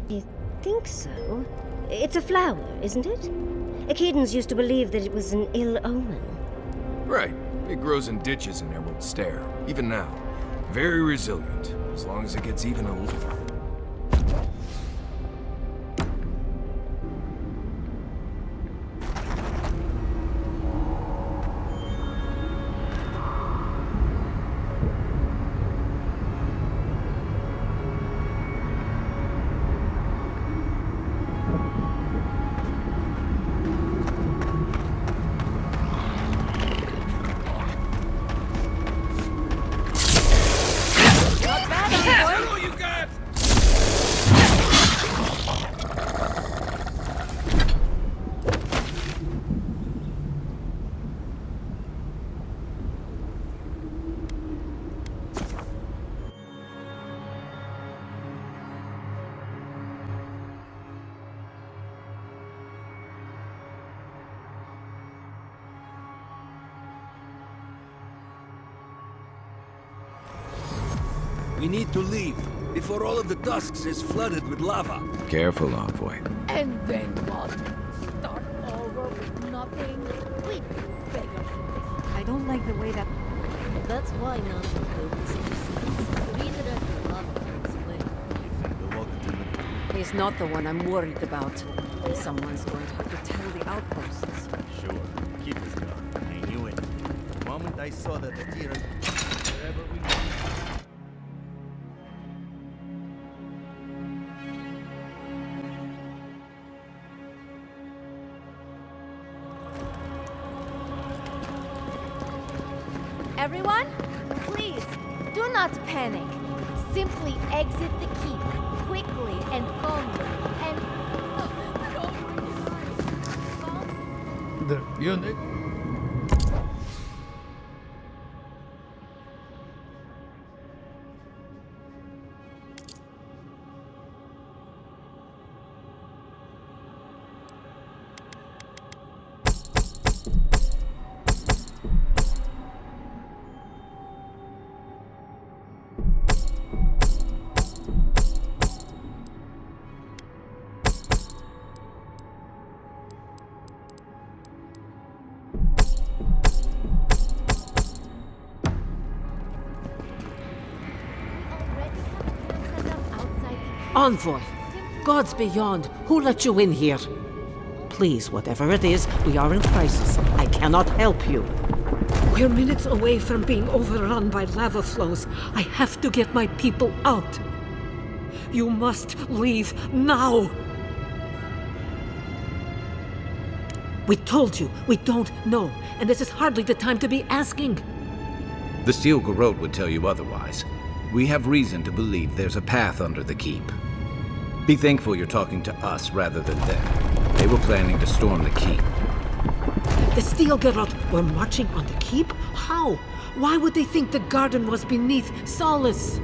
I think so. It's a flower, isn't it? Aedyrs used to believe that it was an ill omen. Right. It grows in ditches in Emerald Stair, even now. Very resilient, as long as it gets even a little. We need to leave, before all of the Dusks is flooded with lava. Careful, envoy. And then what? Start over with nothing? We beg of I don't like the way that... That's why none of the buildings succeed. Redirect the lava away. He's not the one I'm worried about. Someone's going to have to tell the outposts. Sure. Keep this going. I knew it. The moment I saw that Aedyr, wherever we go. Everyone, please, do not panic. Simply exit the keep, quickly and calmly, and... The unit? Envoy! Gods beyond, who let you in here? Please, whatever it is, we are in crisis. I cannot help you. We're minutes away from being overrun by lava flows. I have to get my people out. You must leave now. We told you, we don't know, and this is hardly the time to be asking. The Steel Garrote would tell you otherwise. We have reason to believe there's a path under the keep. Be thankful you're talking to us rather than them. They were planning to storm the keep. The Steel Garrote were marching on the keep? How? Why would they think the garden was beneath Solace?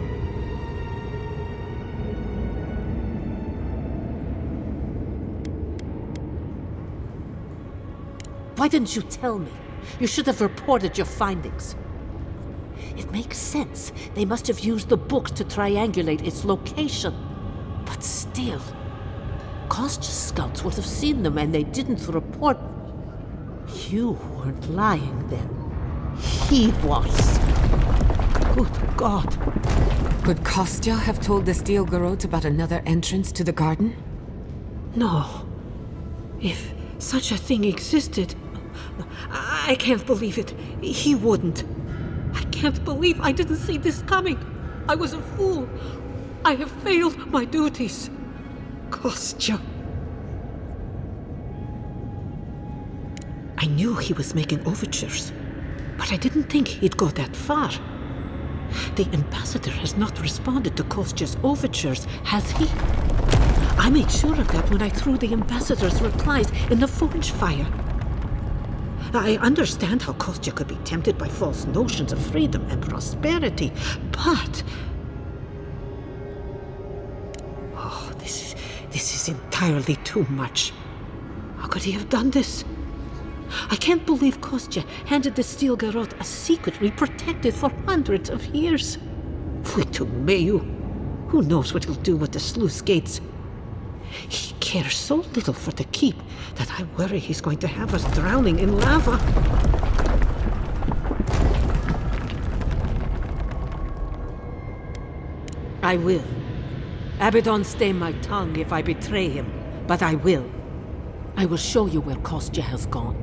Why didn't you tell me? You should have reported your findings. It makes sense. They must have used the books to triangulate its location. But still, Kostya's scouts would have seen them and they didn't report. You weren't lying then. He was. Good God. Could Kostya have told the Steel Garrote about another entrance to the garden? No. If such a thing existed, I can't believe it. He wouldn't. I can't believe I didn't see this coming. I was a fool. I have failed my duties. Kostya. I knew he was making overtures, but I didn't think he'd go that far. The ambassador has not responded to Kostya's overtures, has he? I made sure of that when I threw the ambassador's replies in the forge fire. I understand how Kostya could be tempted by false notions of freedom and prosperity, but... Oh, this is entirely too much. How could he have done this? I can't believe Kostya handed the Steel Garrote a secret we protected for hundreds of years. Fuitu Mayu. Who knows what he'll do with the sluice gates? He cares so little for the keep that I worry he's going to have us drowning in lava. I will. Abaddon stay my tongue if I betray him, but I will. I will show you where Kostya has gone.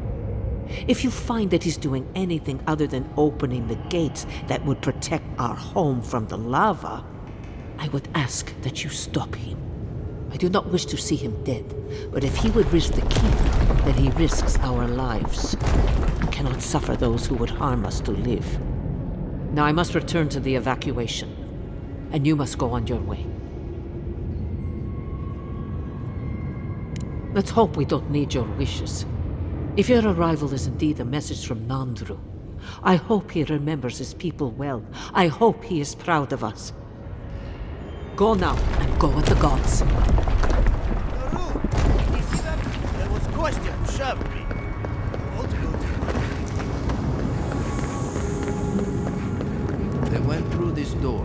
If you find that he's doing anything other than opening the gates that would protect our home from the lava, I would ask that you stop him. I do not wish to see him dead, but if he would risk the keep, then he risks our lives. I cannot suffer those who would harm us to live. Now I must return to the evacuation, and you must go on your way. Let's hope we don't need your wishes. If your arrival is indeed a message from Nandru, I hope he remembers his people well. I hope he is proud of us. Go now, and go with the gods. There was question, Shavri. They went through this door.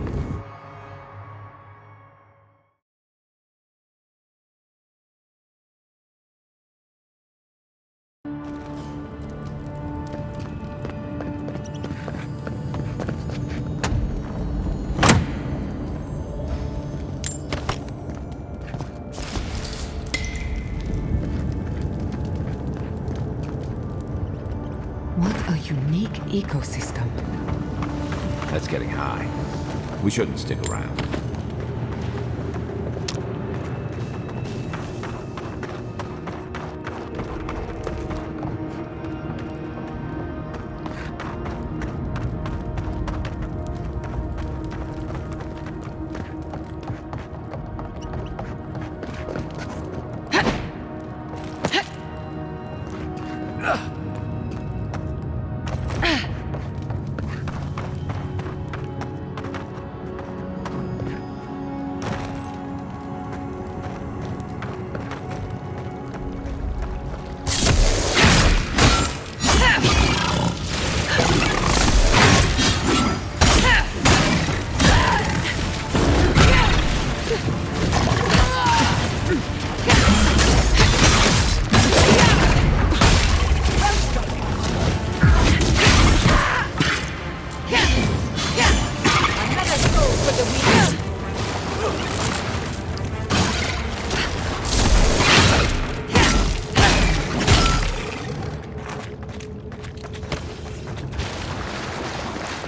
What a unique ecosystem. That's getting high. We shouldn't stick around.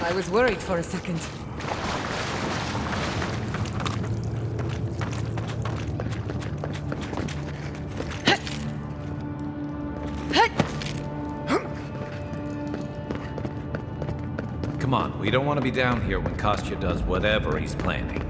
I was worried for a second. Come on, we don't want to be down here when Kostya does whatever he's planning.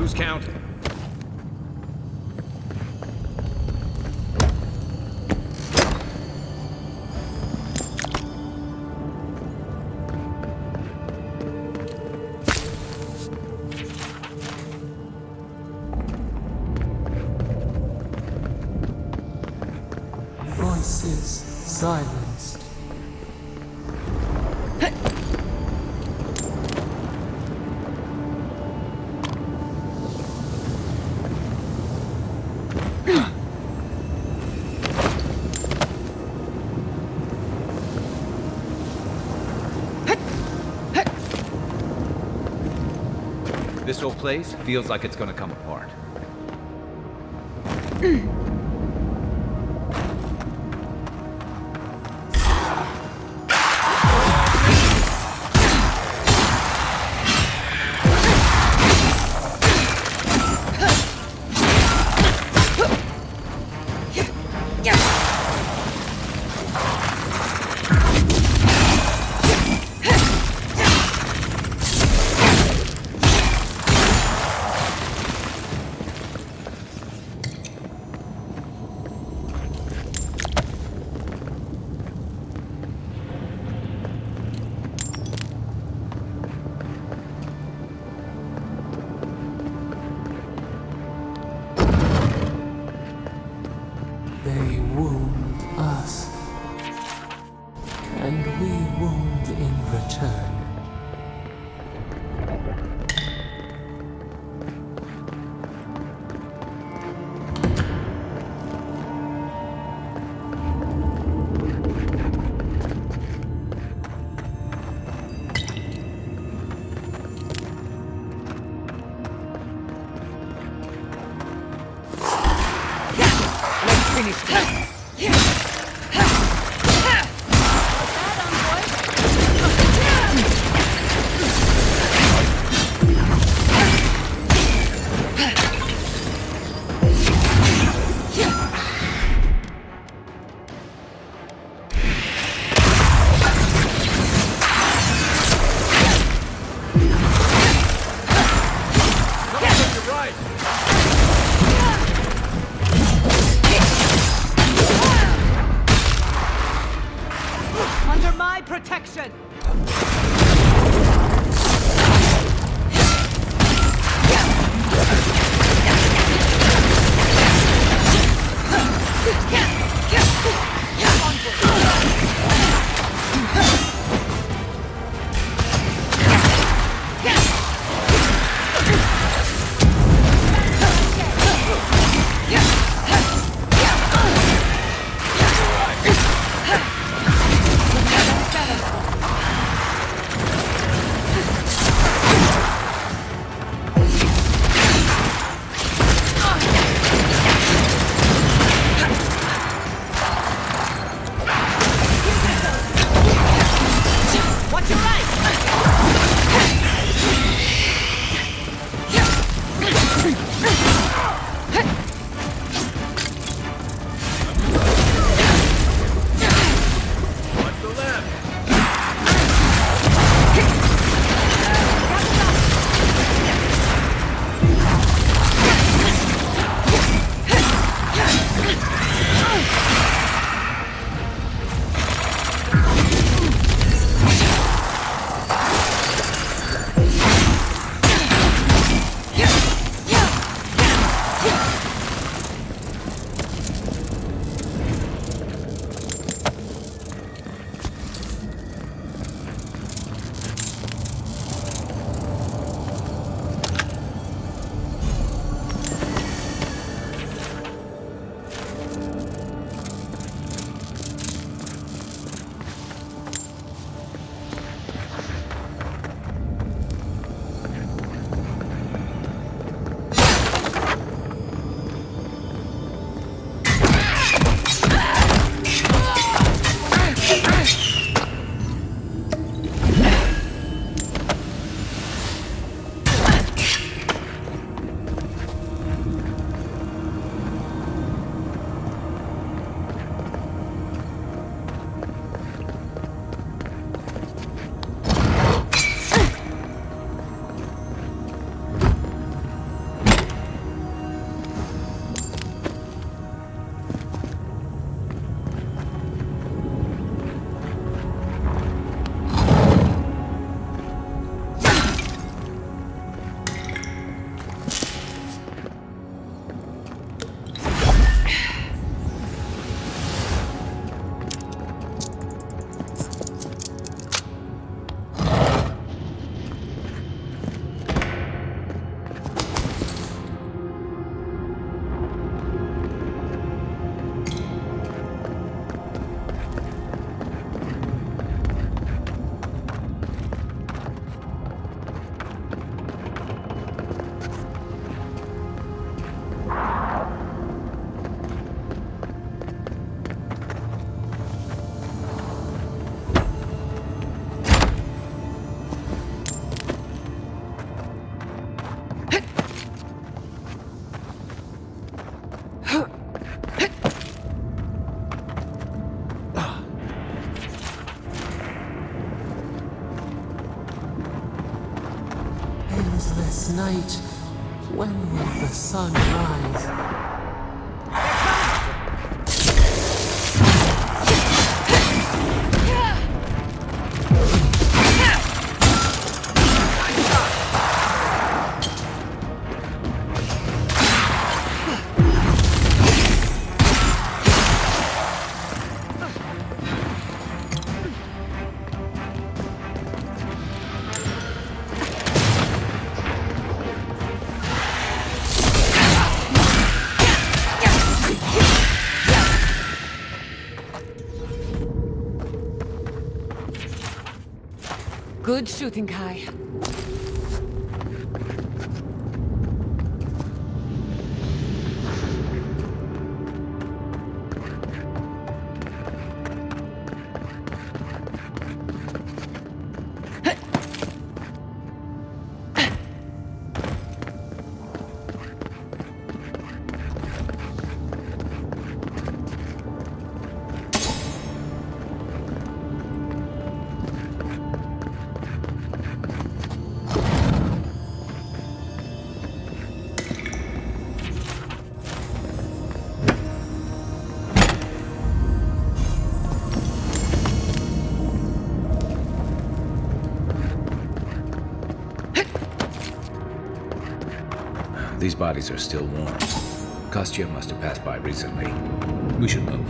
Who's counting? Voices silenced. This whole place feels like it's gonna come apart. They wound us, and we wound in return. Under my protection! comes this night, when will the sun rise? Good shooting, Kai. These bodies are still warm. Kostya must have passed by recently. We should move.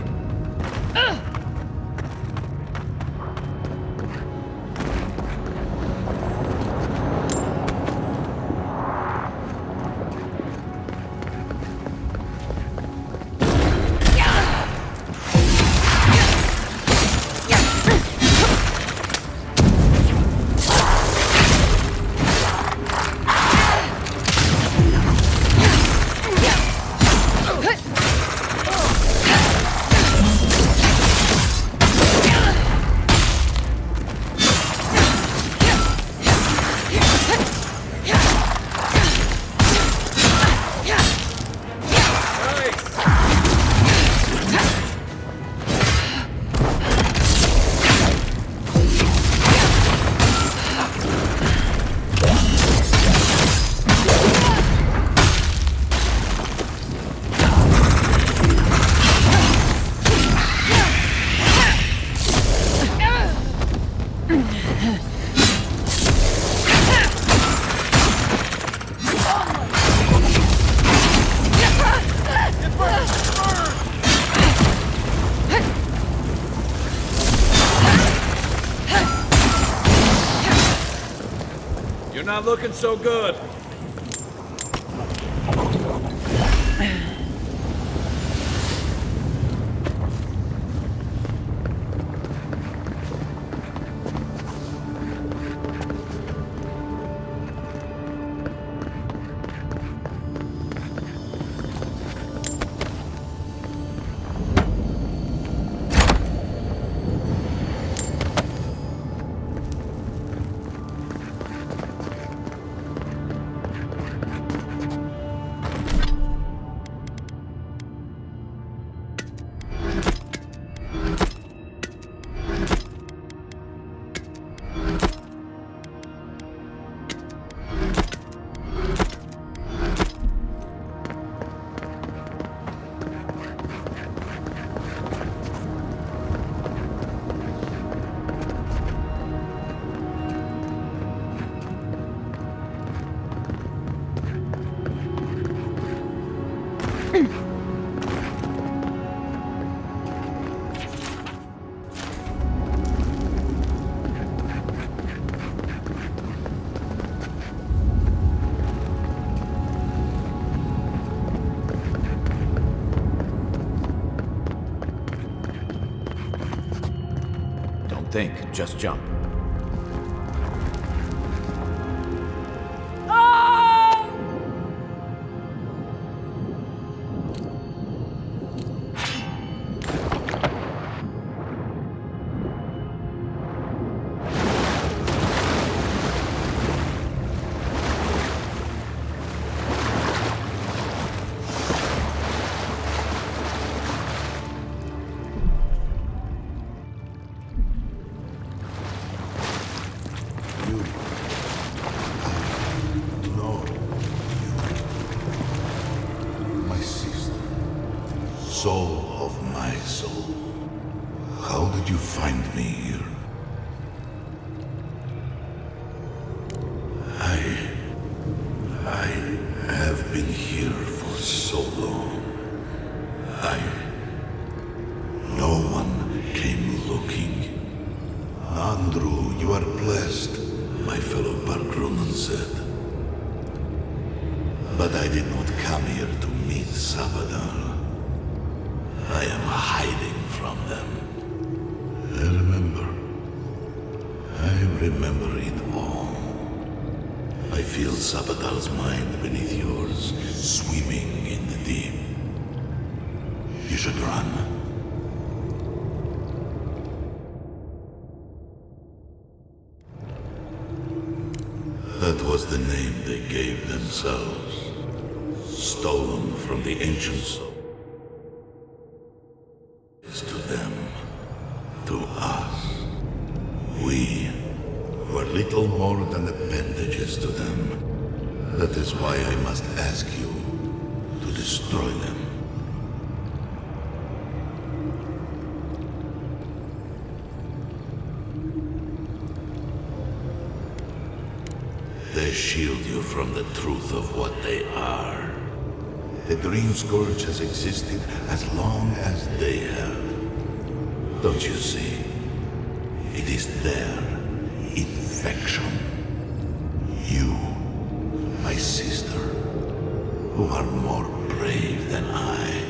Not looking so good. Think, just jump. me here. I have been here for so long. No one came looking. Andrew, you are blessed, my fellow Bargrunnen said. But I did not come here to meet Sabadal. I am hiding from them. I remember it all. I feel Sabadal's mind beneath yours, swimming in the deep. You should run. That was the name they gave themselves, stolen from the ancient soul. To them, to us. We were little more than appendages to them. That is why I must ask you to destroy them. They shield you from the truth of what they are. The Dream Scourge has existed as long as they have. Don't you see? It is their infection. You, my sister, who are more brave than I,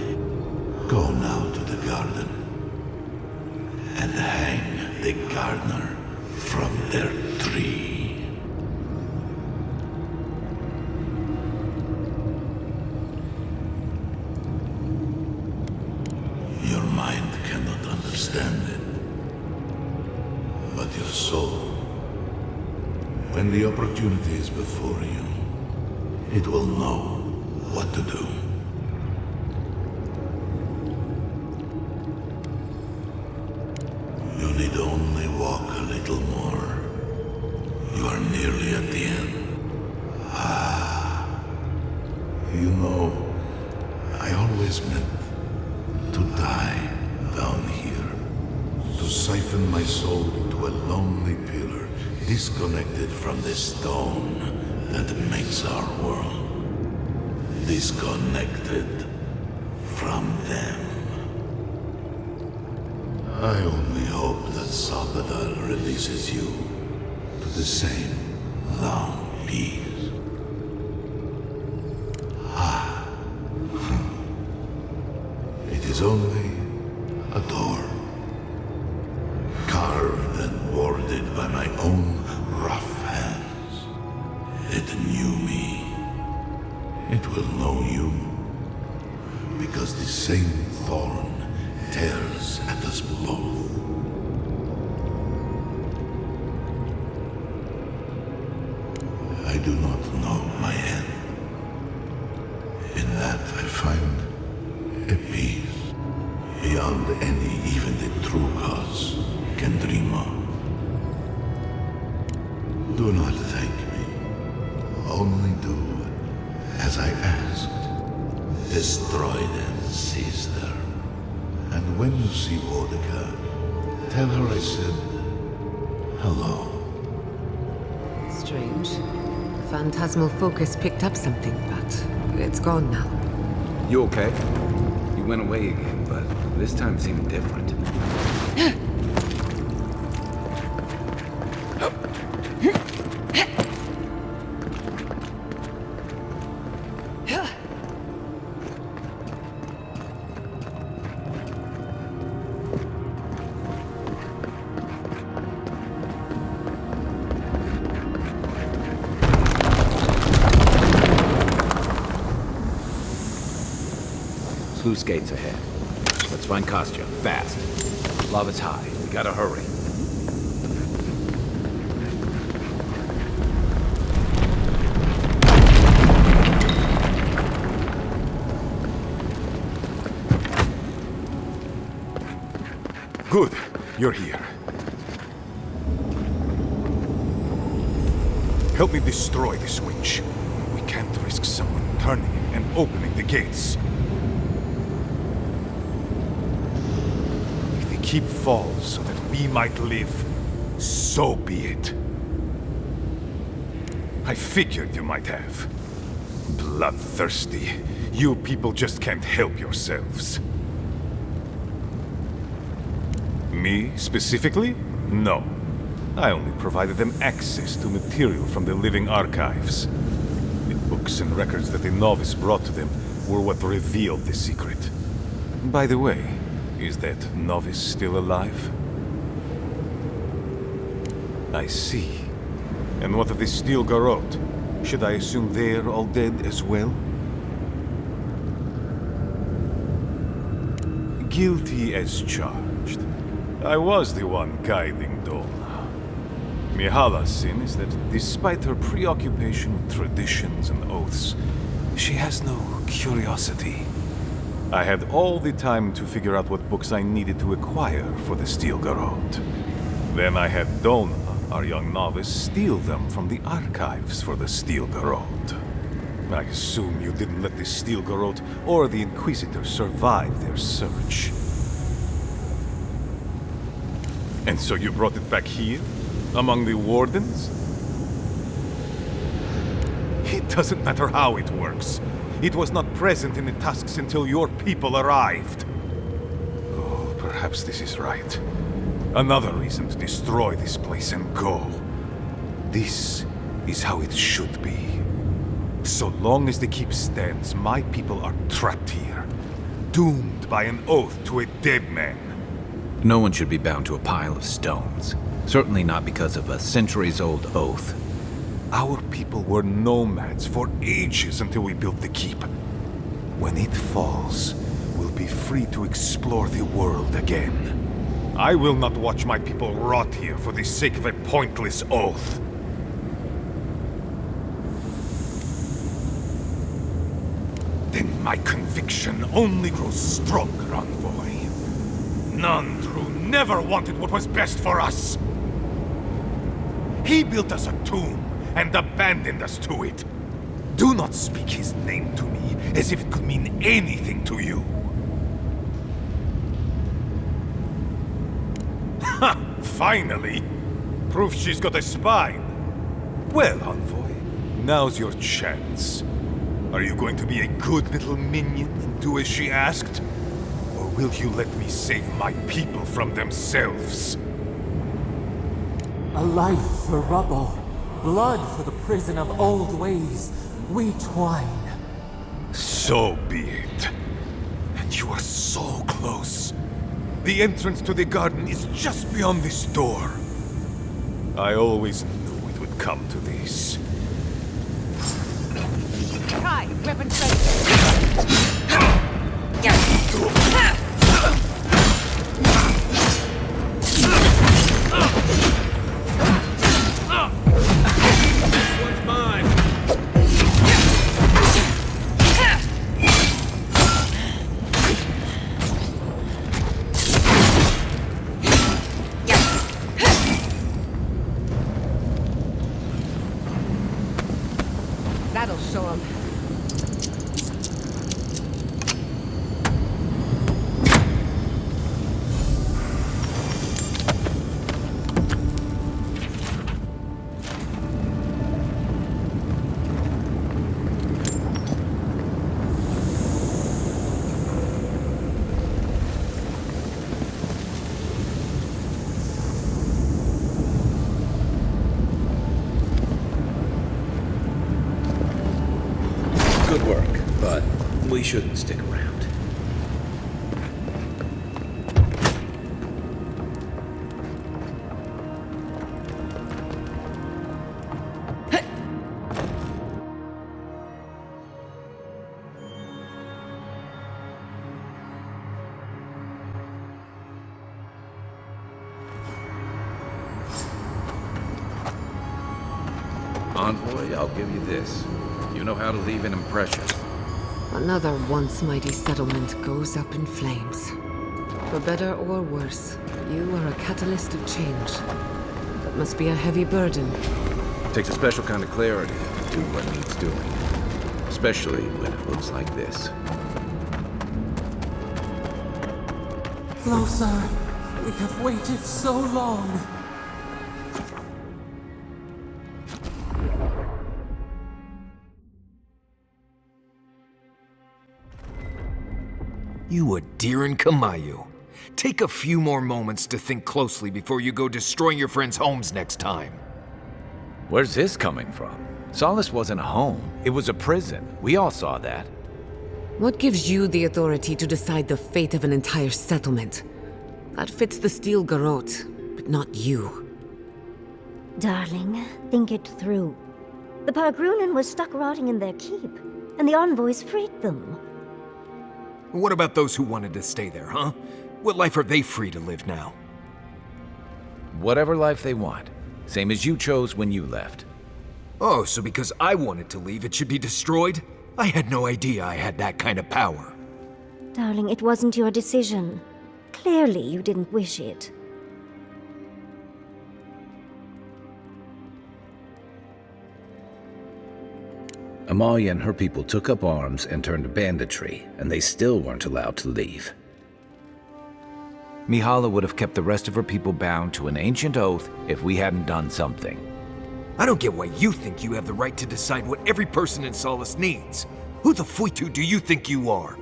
go now to the garden and hang the gardener from their tree. Your mind cannot understand it, but your soul, when the opportunity is before you, it will know what to do. You need only walk a little more. You are nearly at the end. You know, I always meant to die down here, to siphon my soul into a lonely pillar, disconnected from the stone that makes our world, disconnected from them. I only hope that Sabadal releases you to the same long peace. It is only a door, carved and warded by my own rough hands. It knew me. It will know you, because the same thorn tears at us both. I do not know my end. In that I find a peace beyond any even the true gods can dream of. Do not thank me. Only do as I asked. Destroy them, sister. And when you see Boudica, tell her I said hello. Strange. Phantasmal focus picked up something, but it's gone now. You okay? You went away again, but this time seemed different. Sluice gates ahead. Let's find Kostya, fast. Lava's high. We gotta hurry. Good. You're here. Help me destroy the switch. We can't risk someone turning and opening the gates. If the keep falls so that we we might live, so be it. I figured you might have. Bloodthirsty. You people just can't help yourselves. Me, specifically? No. I only provided them access to material from the living archives. The books and records that the novice brought to them were what revealed the secret. By the way, is that novice still alive? I see. And what of the Steel Garrote? Should I assume they're all dead as well? Guilty as charged. I was the one guiding Dolna. Mihala's sin is that despite her preoccupation with traditions and oaths, she has no curiosity. I had all the time to figure out what books I needed to acquire for the Steel Garrote. Then I had Dolna, our young novice, steal them from the archives for the Steel Garrote. I assume you didn't let the Steel Garrote or the Inquisitor survive their search. And so you brought it back here? Among the Wardens? It doesn't matter how it works. It was not present in the tusks until your people arrived. Oh, perhaps this is right. Another reason to destroy this place and go. This is how it should be. So long as the keep stands, my people are trapped here. Doomed by an oath to a dead man. No one should be bound to a pile of stones. Certainly not because of a centuries-old oath. Our people were nomads for ages until we built the keep. When it falls, we'll be free to explore the world again. I will not watch my people rot here for the sake of a pointless oath. Then my conviction only grows stronger, envoy. Nandru never wanted what was best for us. He built us a tomb and abandoned us to it. Do not speak his name to me as if it could mean anything to you. Ha! Finally! Proof she's got a spine. Well, envoy, now's your chance. Are you going to be a good little minion and do as she asked? Or will you let me save my people from themselves? A life for rubble, blood for the prison of old ways. We twine. So be it. And you are so close. The entrance to the garden is just beyond this door. I always knew it would come to this. Kai, weapons ready. That'll show him. Good work, but we shouldn't stick around. Envoy, I'll give you this. You know how to leave an impression. Another once mighty settlement goes up in flames. For better or worse, you are a catalyst of change. That must be a heavy burden. It takes a special kind of clarity to do what needs doing. Especially when it looks like this. Closer. We have waited so long. You Aedyr and Kamayu. Take a few more moments to think closely before you go destroying your friends' homes next time. Where's this coming from? Solace wasn't a home. It was a prison. We all saw that. What gives you the authority to decide the fate of an entire settlement? That fits the Steel Garrote, but not you. Darling, think it through. The Pargrunen were stuck rotting in their keep, and the envoys freed them. What about those who wanted to stay there, huh? What life are they free to live now? Whatever life they want. Same as you chose when you left. Oh, so because I wanted to leave, it should be destroyed? I had no idea I had that kind of power. Darling, it wasn't your decision. Clearly, you didn't wish it. Amalia and her people took up arms and turned to banditry, and they still weren't allowed to leave. Mihala would have kept the rest of her people bound to an ancient oath if we hadn't done something. I don't get why you think you have the right to decide what every person in Solace needs. Who the fuitu do you think you are?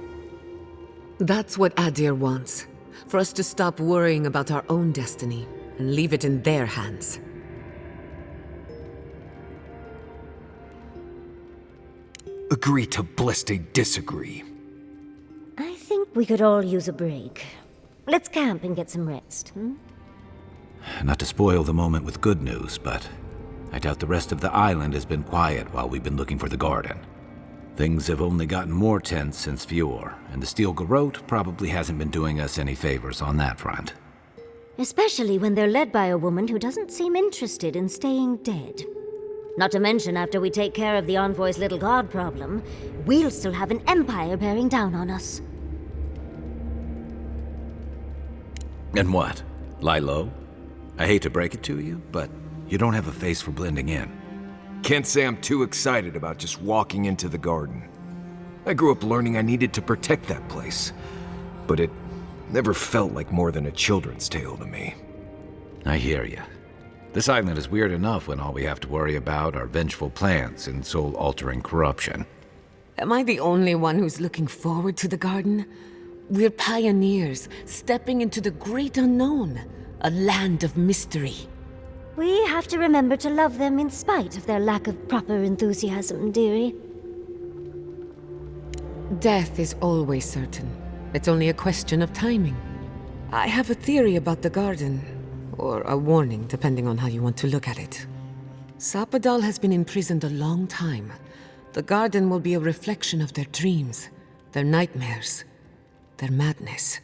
That's what Aedyr wants. For us to stop worrying about our own destiny and leave it in their hands. Agree to bliste disagree. I think we could all use a break. Let's camp and get some rest, hmm? Not to spoil the moment with good news, but I doubt the rest of the island has been quiet while we've been looking for the garden. Things have only gotten more tense since Fjord, and the Steel Garrote probably hasn't been doing us any favors on that front. Especially when they're led by a woman who doesn't seem interested in staying dead. Not to mention, after we take care of the Envoy's little god problem, we'll still have an empire bearing down on us. And what? Lie low? I hate to break it to you, but you don't have a face for blending in. Can't say I'm too excited about just walking into the garden. I grew up learning I needed to protect that place, but it never felt like more than a children's tale to me. I hear you. This island is weird enough when all we have to worry about are vengeful plans and soul-altering corruption. Am I the only one who's looking forward to the garden? We're pioneers, stepping into the great unknown, a land of mystery. We have to remember to love them in spite of their lack of proper enthusiasm, dearie. Death is always certain. It's only a question of timing. I have a theory about the garden, or a warning, depending on how you want to look at it. Sapadal has been imprisoned a long time. The garden will be a reflection of their dreams, their nightmares, their madness.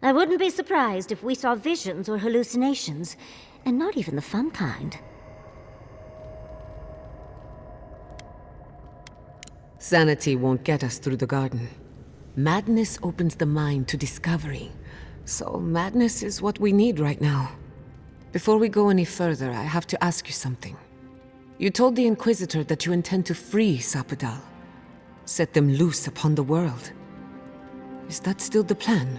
I wouldn't be surprised if we saw visions or hallucinations, and not even the fun kind. Sanity won't get us through the garden. Madness opens the mind to discovery. So madness is what we need right now. Before we go any further, I have to ask you something. You told the Inquisitor that you intend to free Sapadal. Set them loose upon the world. Is that still the plan?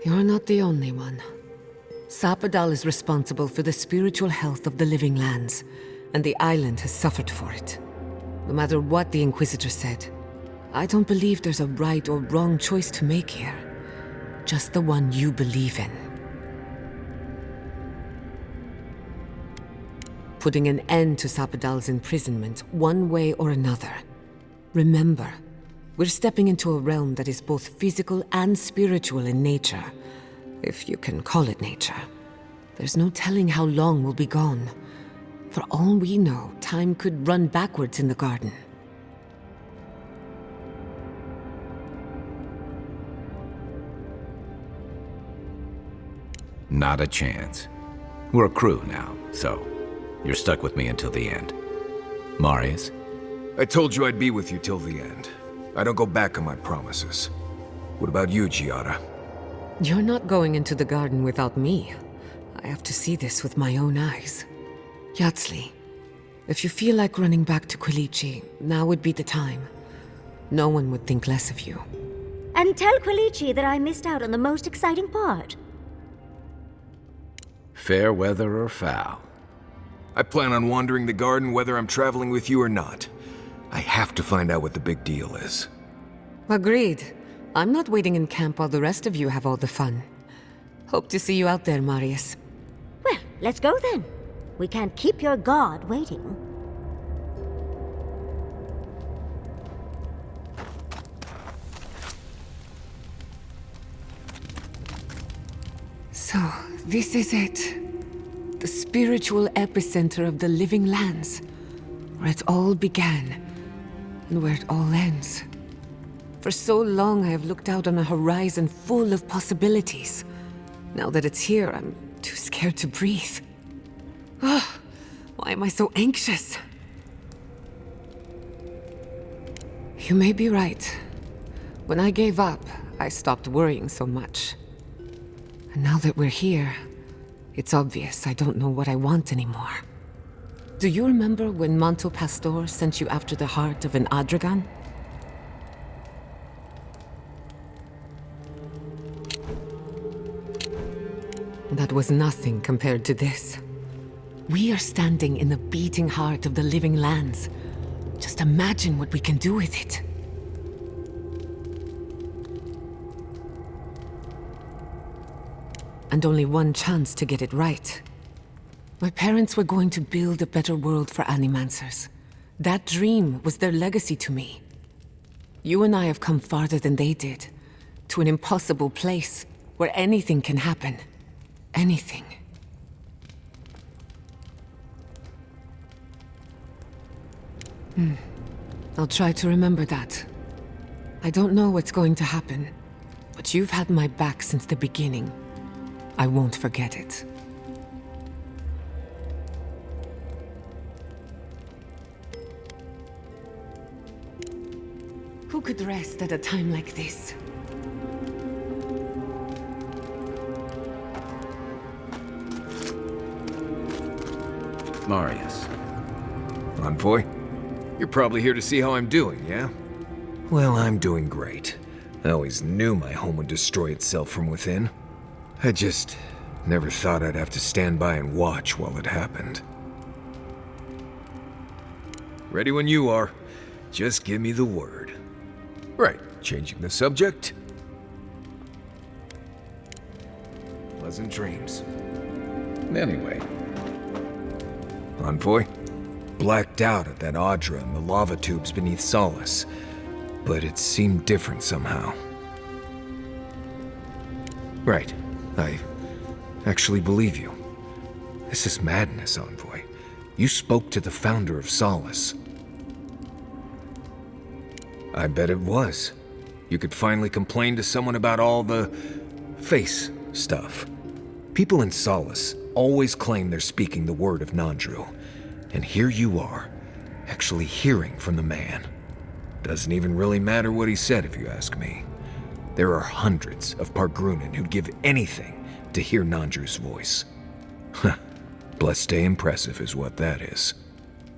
You're not the only one. Sapadal is responsible for the spiritual health of the living lands, and the island has suffered for it. No matter what the Inquisitor said, I don't believe there's a right or wrong choice to make here. Just the one you believe in. Putting an end to Sapadal's imprisonment, one way or another. Remember, we're stepping into a realm that is both physical and spiritual in nature. If you can call it nature. There's no telling how long we'll be gone. For all we know, time could run backwards in the garden. Not a chance. We're a crew now, so you're stuck with me until the end. Marius? I told you I'd be with you till the end. I don't go back on my promises. What about you, Giada? You're not going into the garden without me. I have to see this with my own eyes. Yatsli, if you feel like running back to Quilichi, now would be the time. No one would think less of you. And tell Quilici that I missed out on the most exciting part. Fair weather or foul. I plan on wandering the garden whether I'm traveling with you or not. I have to find out what the big deal is. Agreed. I'm not waiting in camp while the rest of you have all the fun. Hope to see you out there, Marius. Well, let's go then. We can't keep your god waiting. So, this is it. The spiritual epicenter of the living lands. Where it all began, and where it all ends. For so long I have looked out on a horizon full of possibilities. Now that it's here, I'm too scared to breathe. Oh, why am I so anxious? You may be right. When I gave up, I stopped worrying so much. And now that we're here, it's obvious I don't know what I want anymore. Do you remember when Manto Pastor sent you after the heart of an Adragan? That was nothing compared to this. We are standing in the beating heart of the living lands. Just imagine what we can do with it. And only one chance to get it right. My parents were going to build a better world for Animancers. That dream was their legacy to me. You and I have come farther than they did. To an impossible place where anything can happen. Anything. I'll try to remember that. I don't know what's going to happen, but you've had my back since the beginning. I won't forget it. Who could rest at a time like this? Marius. Envoy? You're probably here to see how I'm doing, yeah? Well, I'm doing great. I always knew my home would destroy itself from within. I just never thought I'd have to stand by and watch while it happened. Ready when you are. Just give me the word. Right, changing the subject. Pleasant dreams. Anyway. Envoy? Blacked out at that Aedyr and the lava tubes beneath Solace. But it seemed different somehow. Right. I actually believe you. This is madness, Envoy. You spoke to the founder of Solace. I bet it was. You could finally complain to someone about all the face stuff. People in Solace always claim they're speaking the word of Nandru. And here you are, actually hearing from the man. Doesn't even really matter what he said if you ask me. There are hundreds of Pargrunan who'd give anything to hear Nandru's voice. Blessed day impressive is what that is.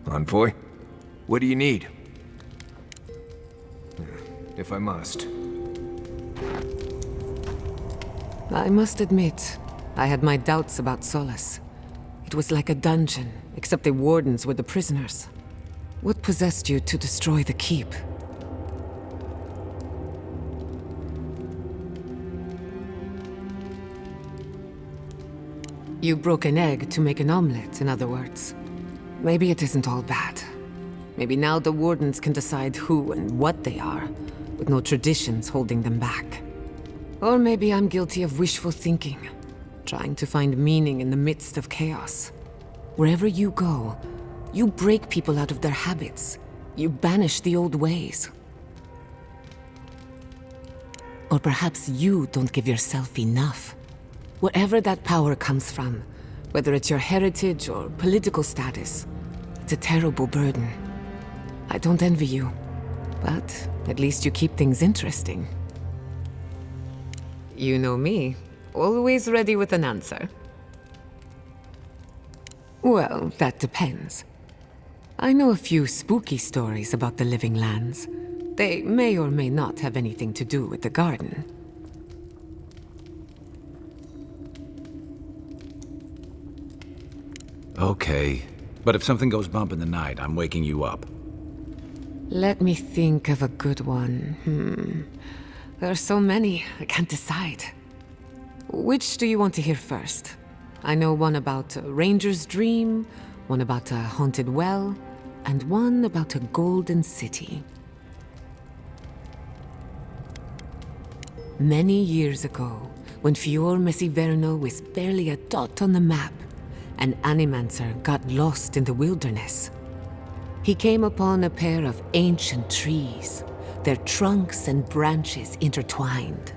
Envoy, what do you need? If I must. I must admit, I had my doubts about Solace. It was like a dungeon, except the wardens were the prisoners. What possessed you to destroy the keep? You broke an egg to make an omelette, in other words. Maybe it isn't all bad. Maybe now the wardens can decide who and what they are, with no traditions holding them back. Or maybe I'm guilty of wishful thinking, trying to find meaning in the midst of chaos. Wherever you go, you break people out of their habits. You banish the old ways. Or perhaps you don't give yourself enough. Wherever that power comes from, whether it's your heritage or political status, it's a terrible burden. I don't envy you, but at least you keep things interesting. You know me, always ready with an answer. Well, that depends. I know a few spooky stories about the living lands. They may or may not have anything to do with the garden. Okay. But if something goes bump in the night, I'm waking you up. Let me think of a good one. There are so many, I can't decide. Which do you want to hear first? I know one about a ranger's dream, one about a haunted well, and one about a golden city. Many years ago, when Fior Messiverno was barely a dot on the map, an animancer got lost in the wilderness. He came upon a pair of ancient trees, their trunks and branches intertwined.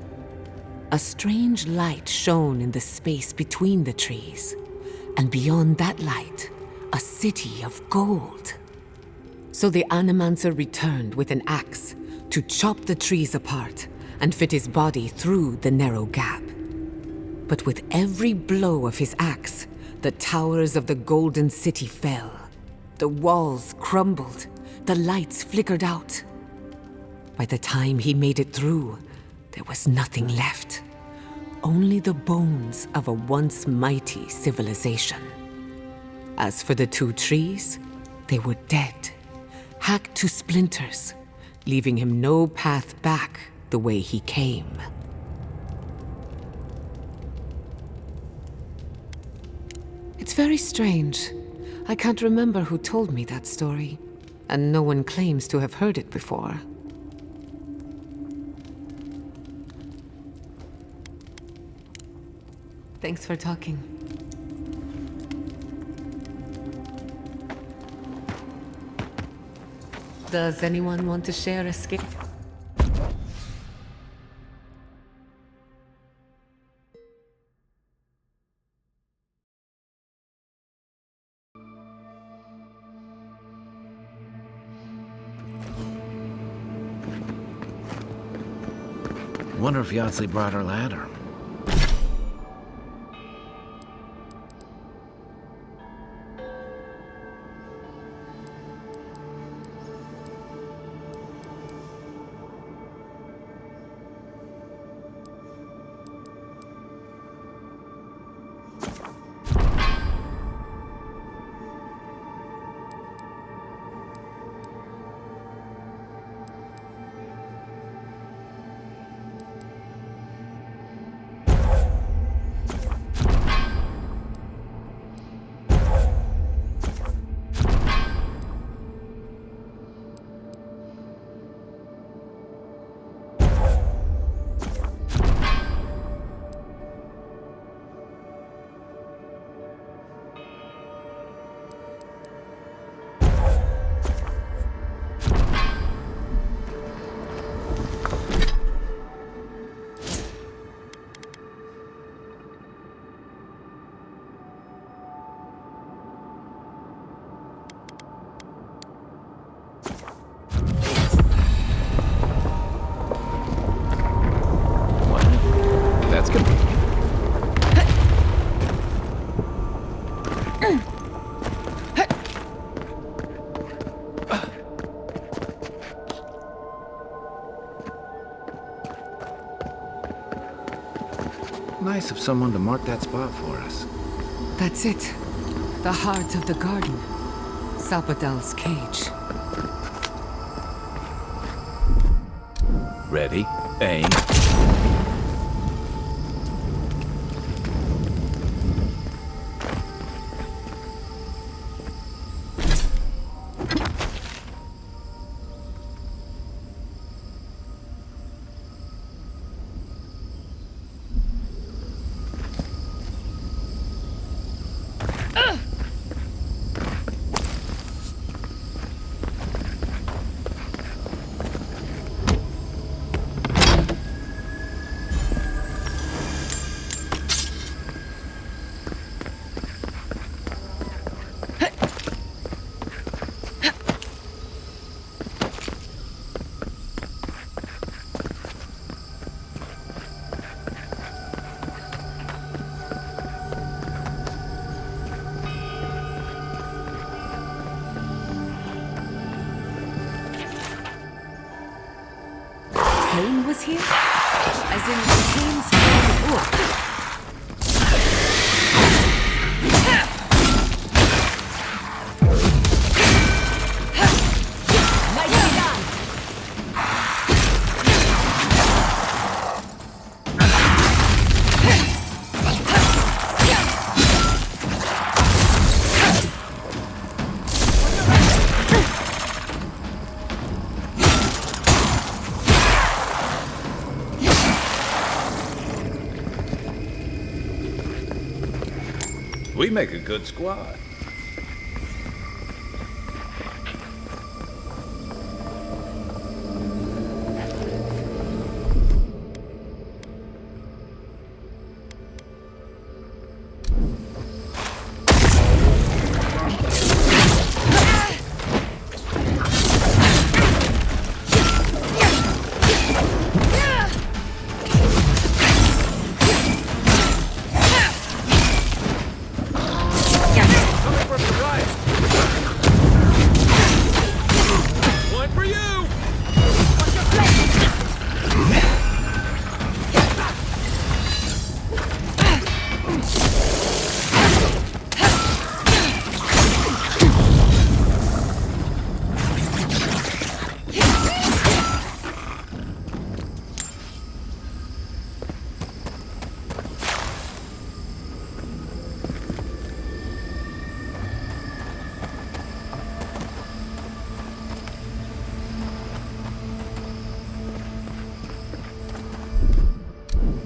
A strange light shone in the space between the trees, and beyond that light, a city of gold. So the animancer returned with an axe to chop the trees apart and fit his body through the narrow gap. But with every blow of his axe, the towers of the golden city fell. The walls crumbled, the lights flickered out. By the time he made it through, there was nothing left. Only the bones of a once mighty civilization. As for the two trees, they were dead, hacked to splinters, leaving him no path back the way he came. It's very strange. I can't remember who told me that story, and no one claims to have heard it before. Thanks for talking. Does anyone want to share a skit? Wonder if Yahtzee brought her ladder. Nice of someone to mark that spot for us. That's it. The heart of the garden. Sapadal's cage. Ready, aim. was here? As in the Queen's Court. We make a good squad.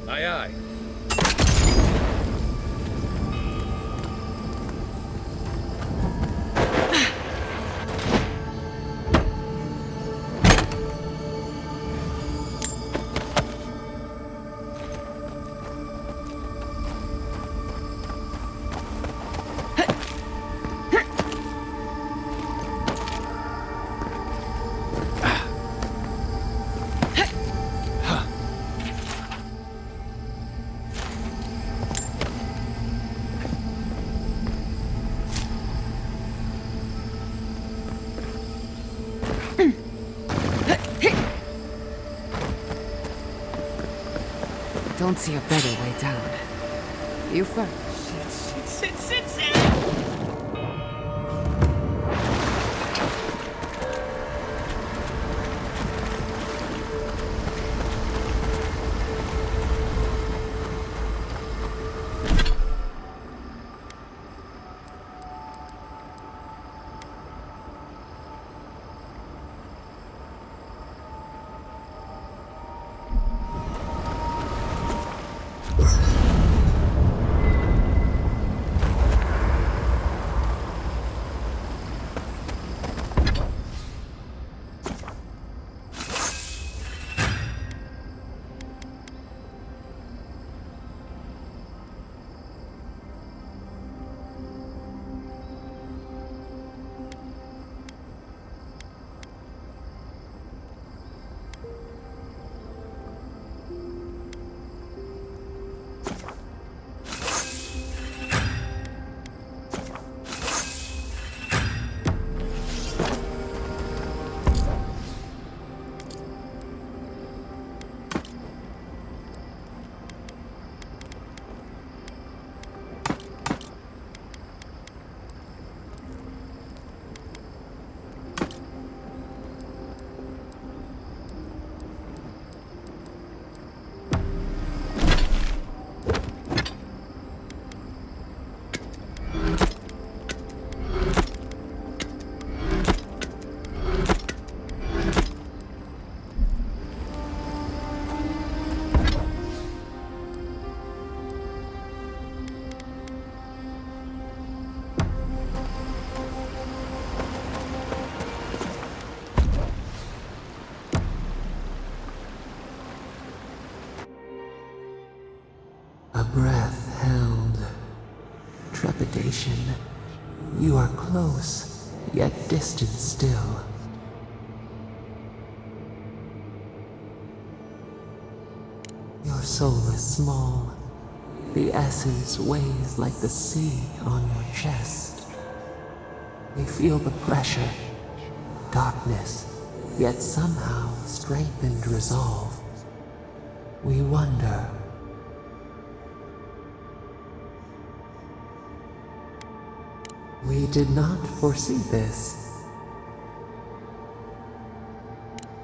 Aye, aye. Don't see a better way down. You first. Sit. A breath held. Trepidation. You are close, yet distant still. Your soul is small. The essence weighs like the sea on your chest. They feel the pressure. Darkness, yet somehow strengthened resolve. We wonder. We did not foresee this.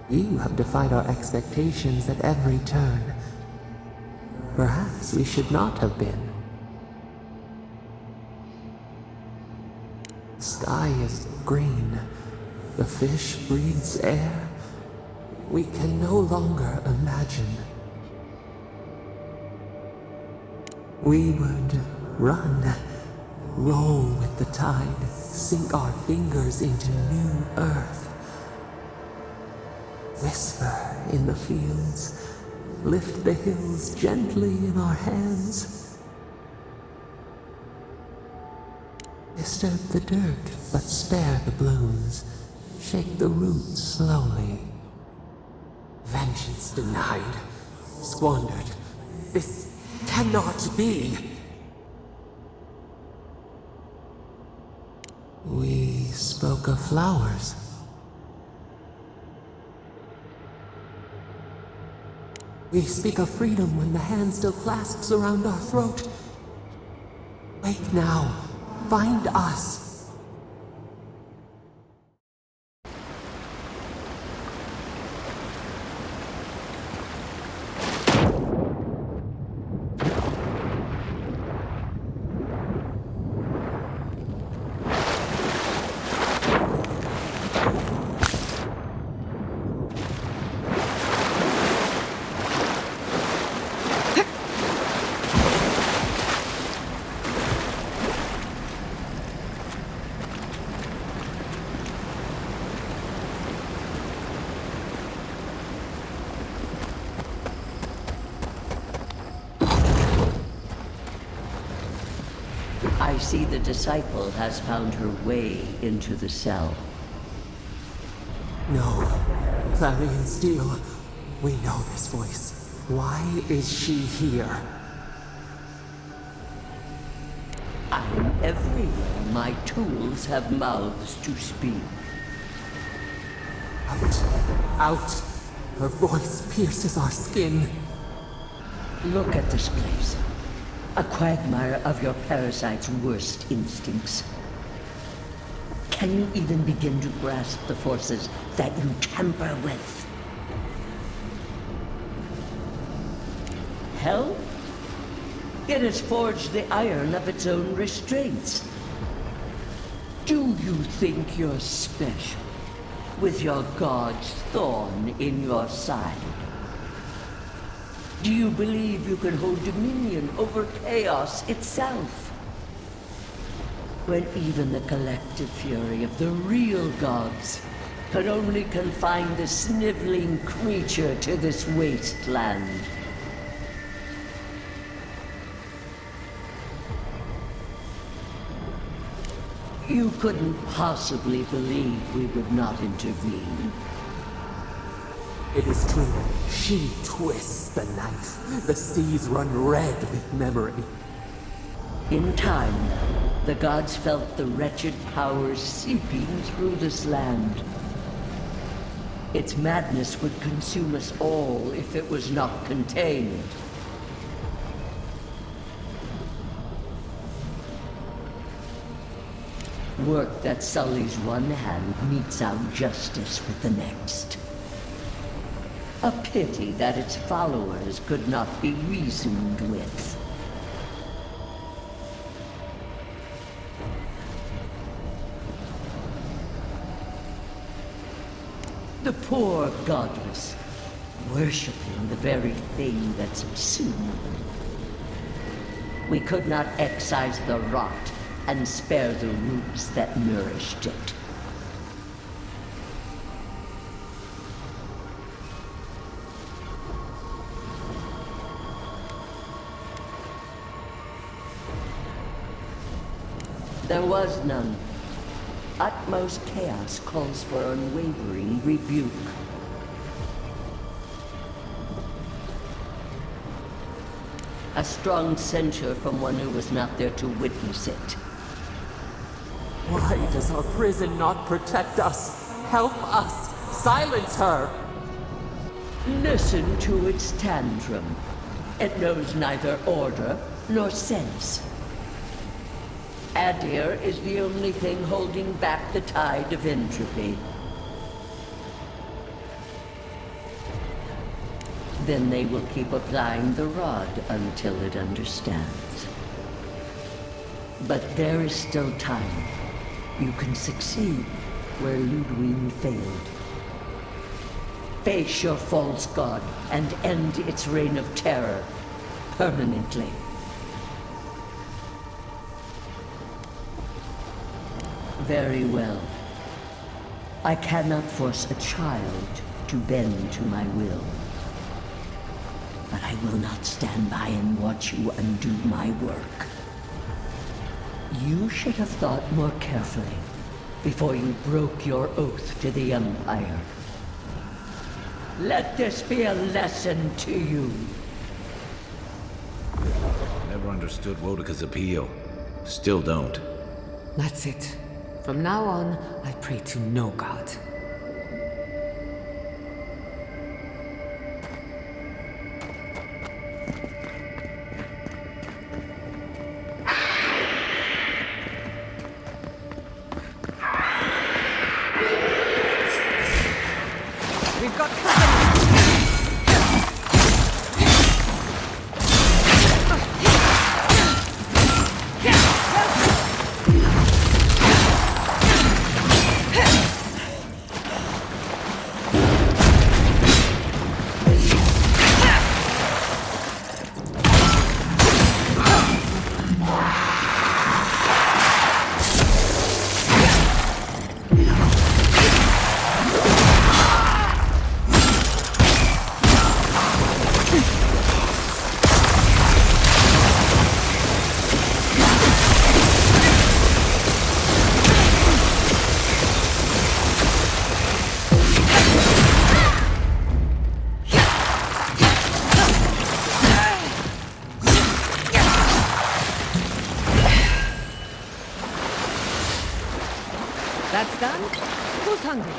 You have defied our expectations at every turn. Perhaps we should not have been. The sky is green. The fish breathes air. We can no longer imagine. We would run, roll with the tide, sink our fingers into new earth. Whisper in the fields, lift the hills gently in our hands. Disturb the dirt, but spare the blooms. Shake the roots slowly. Vengeance denied, squandered. This cannot be. We spoke of flowers. We speak of freedom when the hand still clasps around our throat. Wake now. Find us. I see the disciple has found her way into the cell. No. Clarion Steel. We know this voice. Why is she here? I'm everywhere. My tools have mouths to speak. Out. Out. Her voice pierces our skin. Look at this place. A quagmire of your parasite's worst instincts. Can you even begin to grasp the forces that you tamper with? Hell? It has forged the iron of its own restraints. Do you think you're special, with your god's thorn in your side? Do you believe you can hold dominion over chaos itself? When even the collective fury of the real gods can only confine the sniveling creature to this wasteland. You couldn't possibly believe we would not intervene. It is true. She twists the knife. The seas run red with memory. In time, the gods felt the wretched powers seeping through this land. Its madness would consume us all if it was not contained. Work that sullies one hand meets out justice with the next. A pity that its followers could not be reasoned with. The poor godless, worshipping the very thing that subsumed. We could not excise the rot and spare the roots that nourished it. There was none. Utmost chaos calls for unwavering rebuke. A strong censure from one who was not there to witness it. Why does our prison not protect us? Help us! Silence her! Listen to its tantrum. It knows neither order nor sense. Aedyr is the only thing holding back the tide of entropy. Then they will keep applying the rod until it understands. But there is still time. You can succeed where Ludwig failed. Face your false god and end its reign of terror permanently. Very well. I cannot force a child to bend to my will. But I will not stand by and watch you undo my work. You should have thought more carefully before you broke your oath to the Empire. Let this be a lesson to you. Never understood Wodika's appeal. Still don't. That's it. From now on, I pray to no god. We've got That's done? Who's hungry?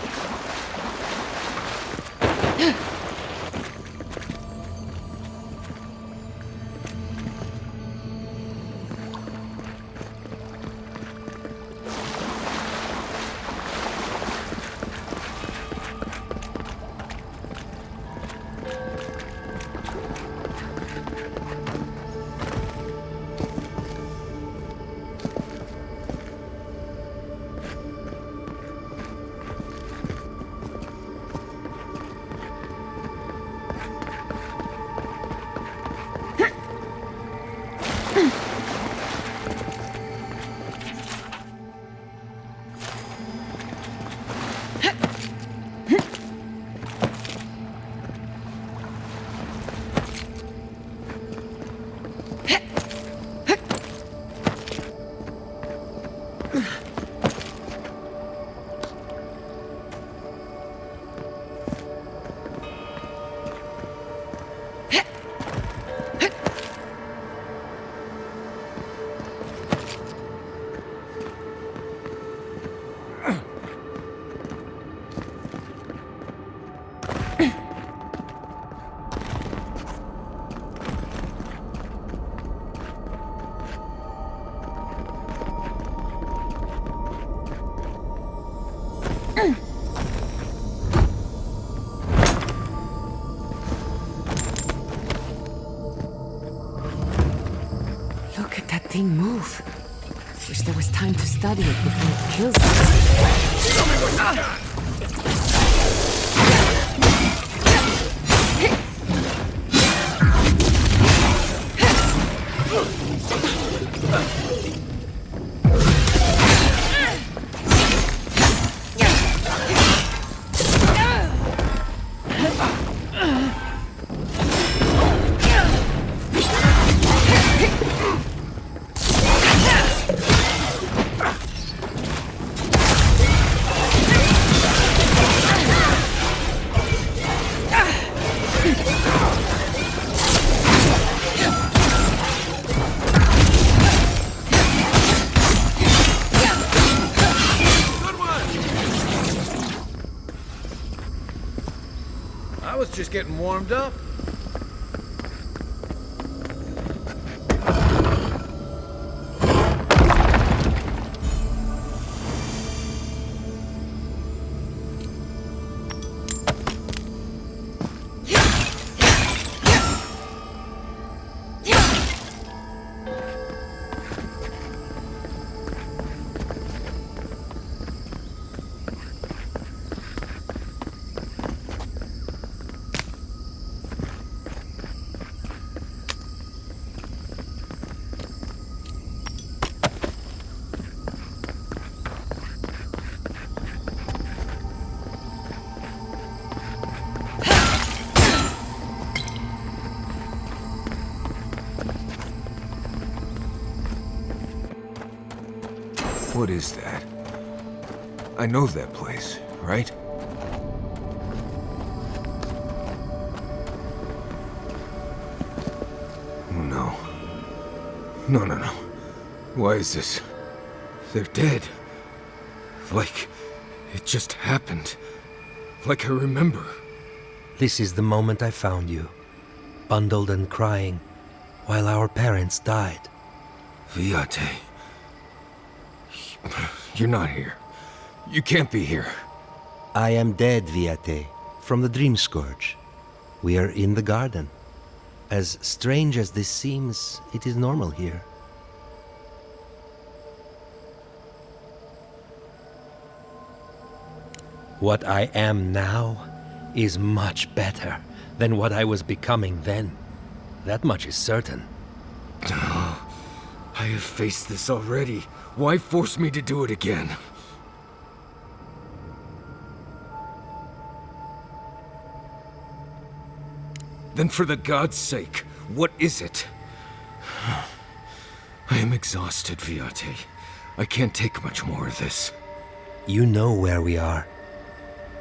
Look at that thing move. Wish there was time to study it before it kills us. just getting warmed up. What is that? I know that place, right? Oh no. No. Why is this? They're dead. Like it just happened. Like I remember. This is the moment I found you, bundled and crying, while our parents died. Viate. You're not here. You can't be here. I am dead, Viate, from the Dream Scourge. We are in the garden. As strange as this seems, it is normal here. What I am now is much better than what I was becoming then. That much is certain. I have faced this already. Why force me to do it again? Then for the god's sake, what is it? I am exhausted, Viate. I can't take much more of this. You know where we are.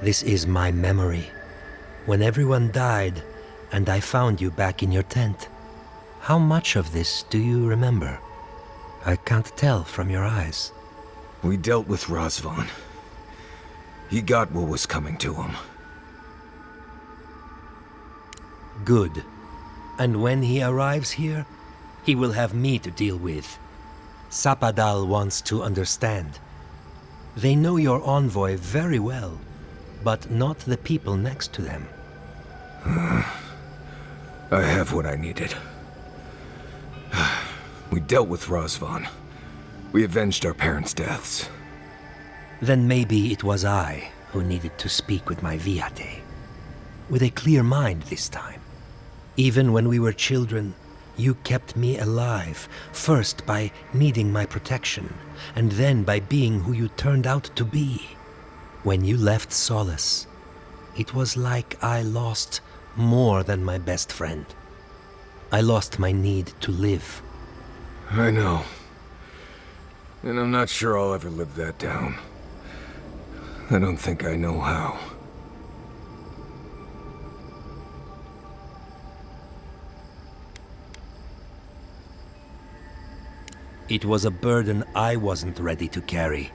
This is my memory. When everyone died, and I found you back in your tent. How much of this do you remember? I can't tell from your eyes. We dealt with Razvan. He got what was coming to him. Good. And when he arrives here, he will have me to deal with. Sapadal wants to understand. They know your envoy very well, but not the people next to them. I have what I needed. We dealt with Razvan. We avenged our parents' deaths. Then maybe it was I who needed to speak with my Viate. With a clear mind this time. Even when we were children, you kept me alive, first by needing my protection, and then by being who you turned out to be. When you left Solace, it was like I lost more than my best friend. I lost my need to live. I know. And I'm not sure I'll ever live that down. I don't think I know how. It was a burden I wasn't ready to carry.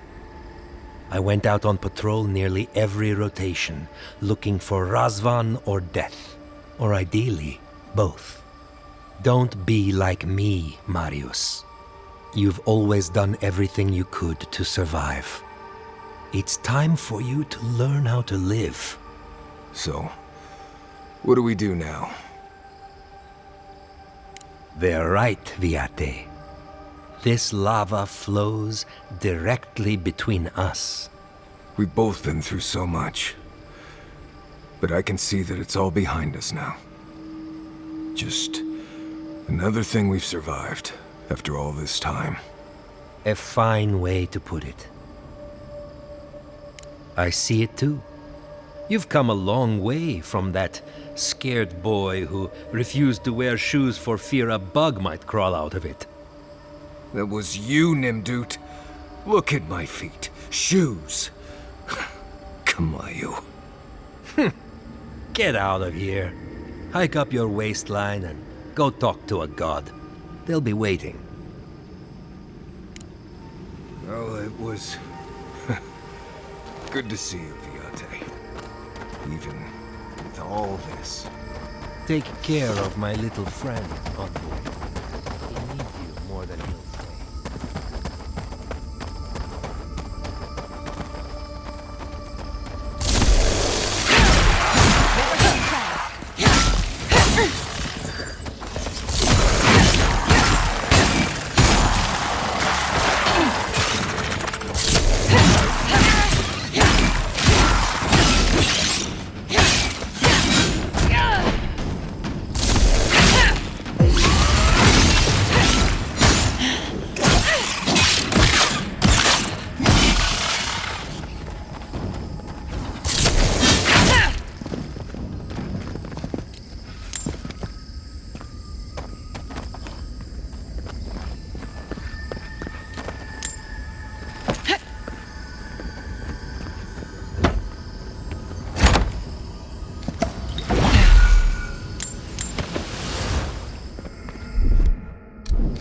I went out on patrol nearly every rotation, looking for Razvan or death, or ideally, both. Don't be like me, Marius. You've always done everything you could to survive. It's time for you to learn how to live. So, what do we do now? They're right, Viate. This lava flows directly between us. We've both been through so much. But I can see that it's all behind us now. Just another thing we've survived after all this time. A fine way to put it. I see it too. You've come a long way from that scared boy who refused to wear shoes for fear a bug might crawl out of it. That was you, Nimdut. Look at my feet. Shoes. Kamayu. Get out of here. Hike up your waistline and go talk to a god. They'll be waiting. Well, it was good to see you, Viate. Even if with all this. Take care of my little friend, Envoy. He needs you more than he'll say.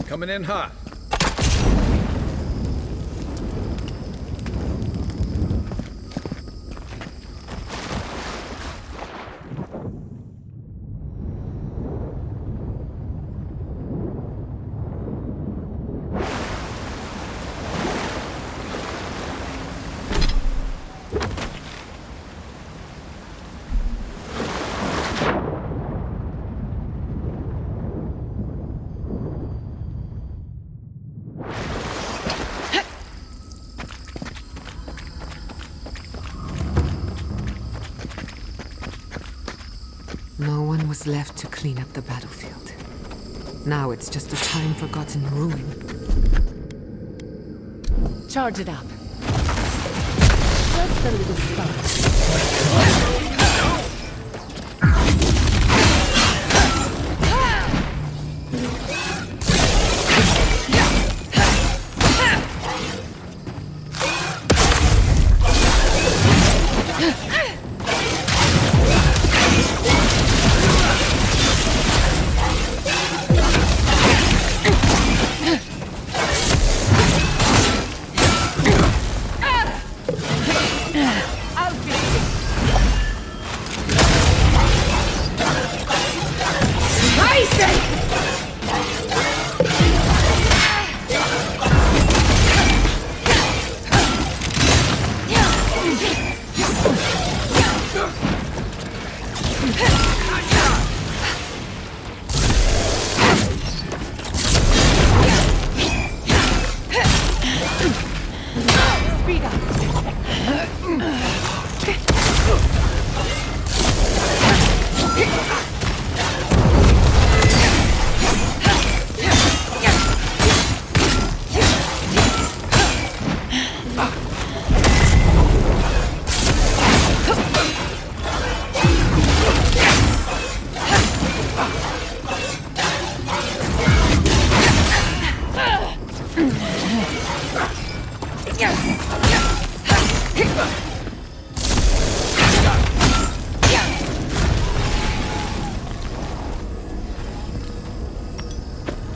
Coming in hot. No one was left to clean up the battlefield. Now it's just a time-forgotten ruin. Charge it up. Just a little spark.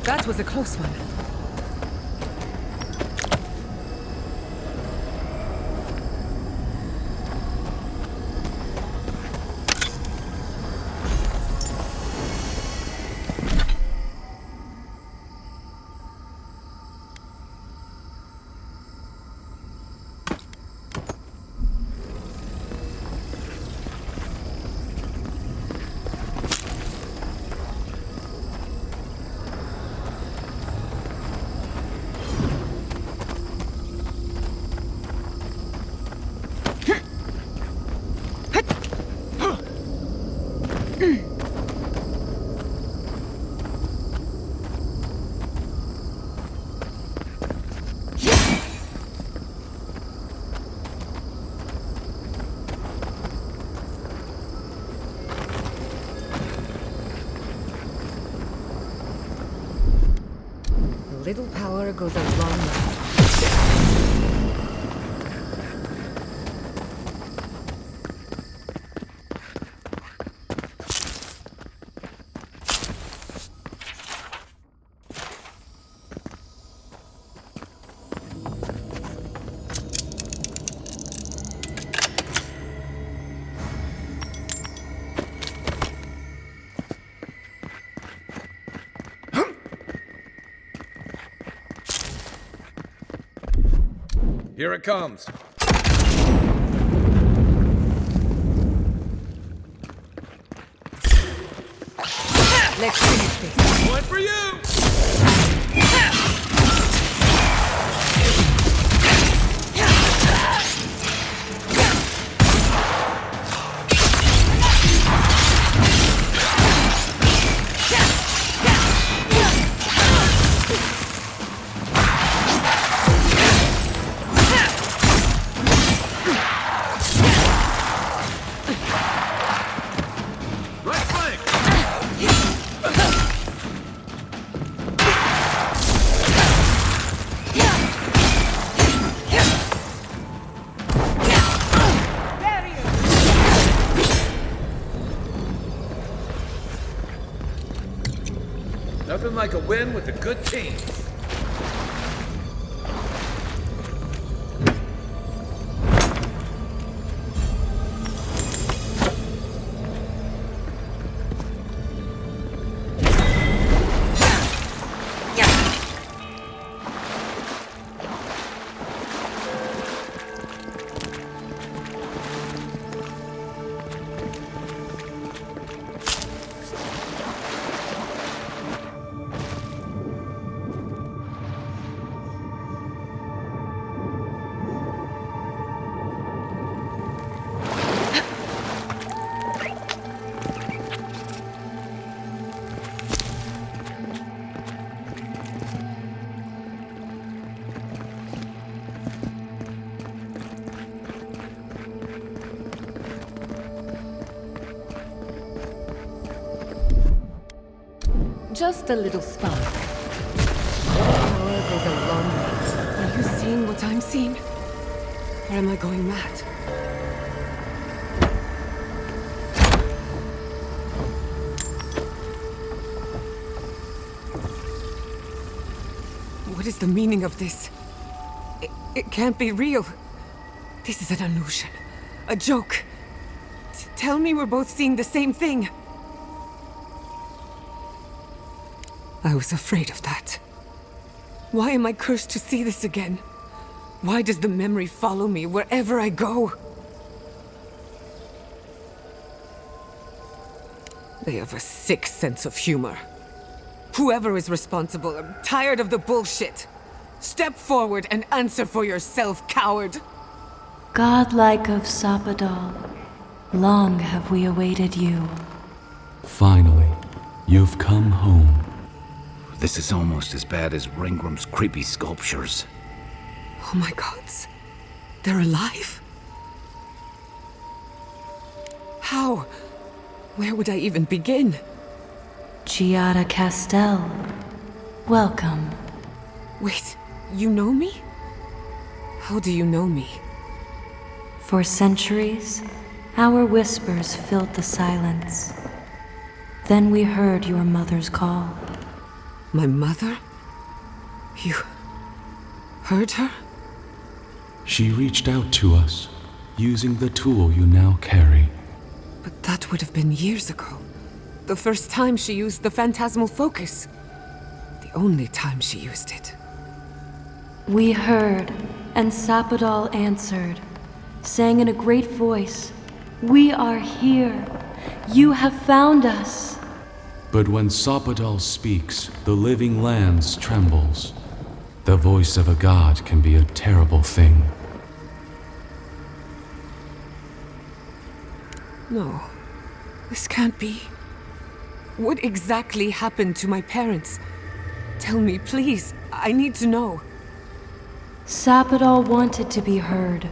That was a close one. Little power goes a long way. Here it comes. Let's finish this. One for you! Nothing like a win with a good team. Just a little spark. Power goes a long way. Are you seeing what I'm seeing? Or am I going mad? What is the meaning of this? It can't be real. This is an illusion. A joke. Tell me we're both seeing the same thing. I was afraid of that. Why am I cursed to see this again? Why does the memory follow me wherever I go? They have a sick sense of humor. Whoever is responsible, I'm tired of the bullshit. Step forward and answer for yourself, coward! Godlike of Sapadal, long have we awaited you. Finally, you've come home. This is almost as bad as Ringram's creepy sculptures. Oh my gods. They're alive? How? Where would I even begin? Giada Castell, welcome. Wait, you know me? How do you know me? For centuries, our whispers filled the silence. Then we heard your mother's call. My mother? You heard her? She reached out to us, using the tool you now carry. But that would have been years ago. The first time she used the phantasmal focus. The only time she used it. We heard, and Sapadal answered, saying in a great voice, "We are here. You have found us." But when Sapadal speaks, the living lands trembles. The voice of a god can be a terrible thing. No, this can't be. What exactly happened to my parents? Tell me, please. I need to know. Sapadal wanted to be heard,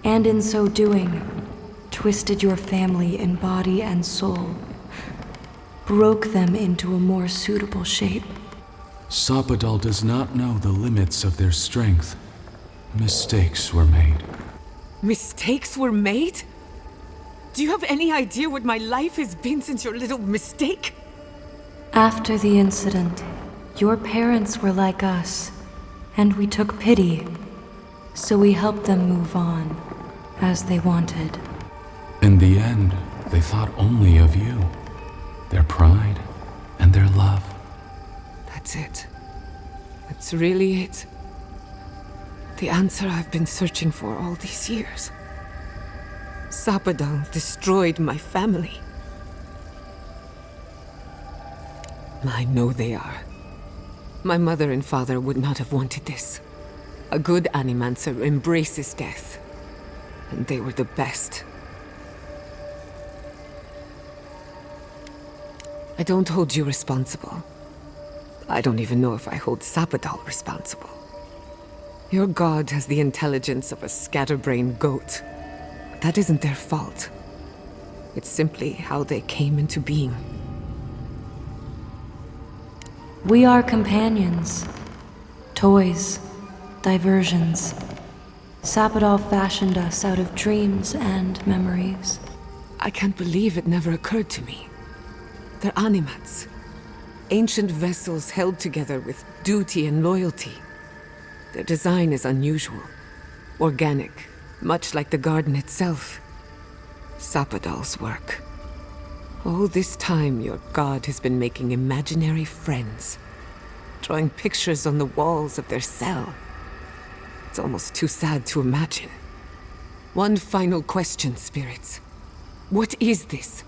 and in so doing, twisted your family in body and soul, broke them into a more suitable shape. Sapadal does not know the limits of their strength. Mistakes were made. Mistakes were made? Do you have any idea what my life has been since your little mistake? After the incident, your parents were like us, and we took pity, so we helped them move on, as they wanted. In the end, they thought only of you, their pride and their love. That's it. That's really it. The answer I've been searching for all these years. Sapadal destroyed my family. I know they are. My mother and father would not have wanted this. A good animancer embraces death. And they were the best. I don't hold you responsible. I don't even know if I hold Sapadal responsible. Your god has the intelligence of a scatterbrained goat. But that isn't their fault. It's simply how they came into being. We are companions. Toys. Diversions. Sapadal fashioned us out of dreams and memories. I can't believe it never occurred to me. They're animats. Ancient vessels held together with duty and loyalty. Their design is unusual. Organic, much like the garden itself. Sapadal's work. All this time, your god has been making imaginary friends. Drawing pictures on the walls of their cell. It's almost too sad to imagine. One final question, spirits. What is this?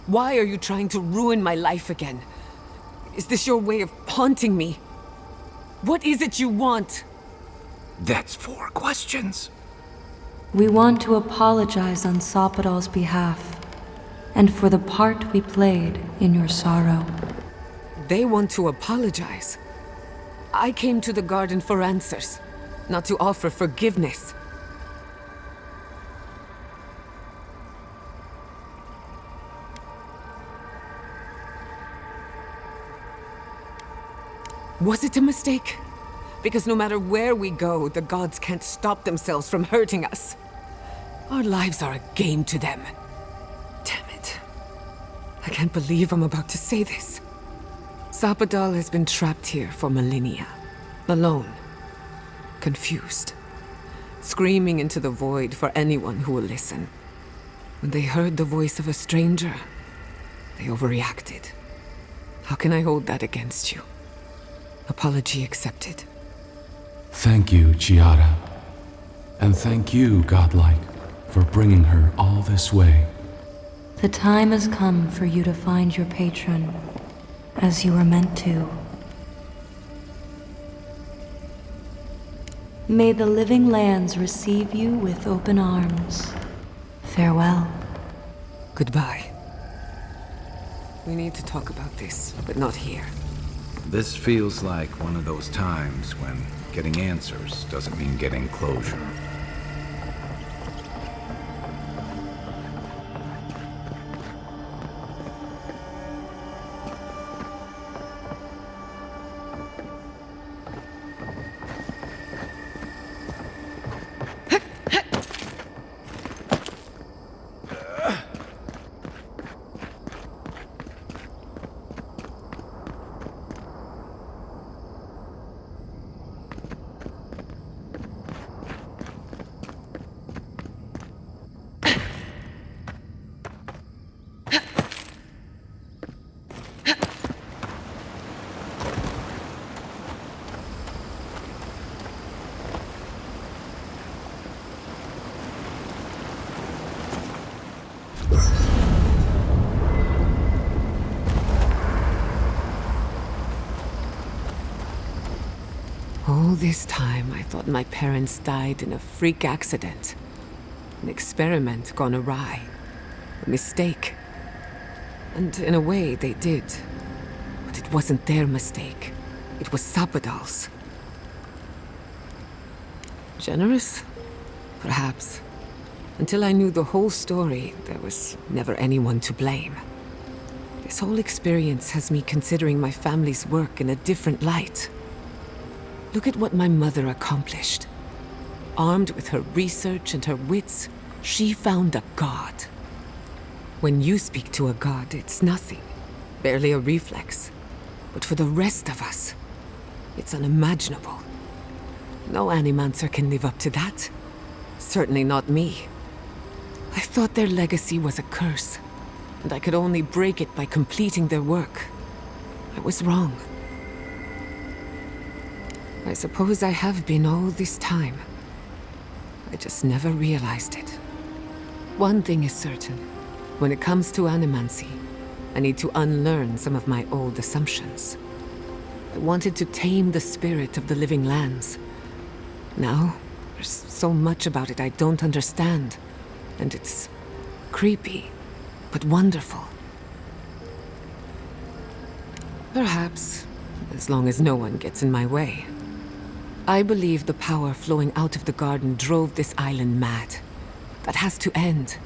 Why are you trying to ruin my life again? Is this your way of haunting me? What is it you want? That's 4 questions. We want to apologize on Sapadal's behalf, and for the part we played in your sorrow. They want to apologize. I came to the garden for answers, not to offer forgiveness. Was it a mistake? Because no matter where we go, the gods can't stop themselves from hurting us. Our lives are a game to them. Damn it. I can't believe I'm about to say this. Sapadal has been trapped here for millennia. Alone. Confused. Screaming into the void for anyone who will listen. When they heard the voice of a stranger, they overreacted. How can I hold that against you? Apology accepted. Thank you, Chiara. And thank you, Godlike, for bringing her all this way. The time has come for you to find your patron, as you were meant to. May the living lands receive you with open arms. Farewell. Goodbye. We need to talk about this, but not here. This feels like one of those times when getting answers doesn't mean getting closure. All this time, I thought my parents died in a freak accident. An experiment gone awry. A mistake. And in a way, they did. But it wasn't their mistake. It was Sapadal's. Generous? Perhaps. Until I knew the whole story, there was never anyone to blame. This whole experience has me considering my family's work in a different light. Look at what my mother accomplished. Armed with her research and her wits, she found a god. When you speak to a god, it's nothing. Barely a reflex. But for the rest of us, it's unimaginable. No animancer can live up to that. Certainly not me. I thought their legacy was a curse, and I could only break it by completing their work. I was wrong. I suppose I have been all this time. I just never realized it. One thing is certain. When it comes to animancy, I need to unlearn some of my old assumptions. I wanted to tame the spirit of the living lands. Now, there's so much about it I don't understand. And it's creepy, but wonderful. Perhaps, as long as no one gets in my way. I believe the power flowing out of the garden drove this island mad. That has to end.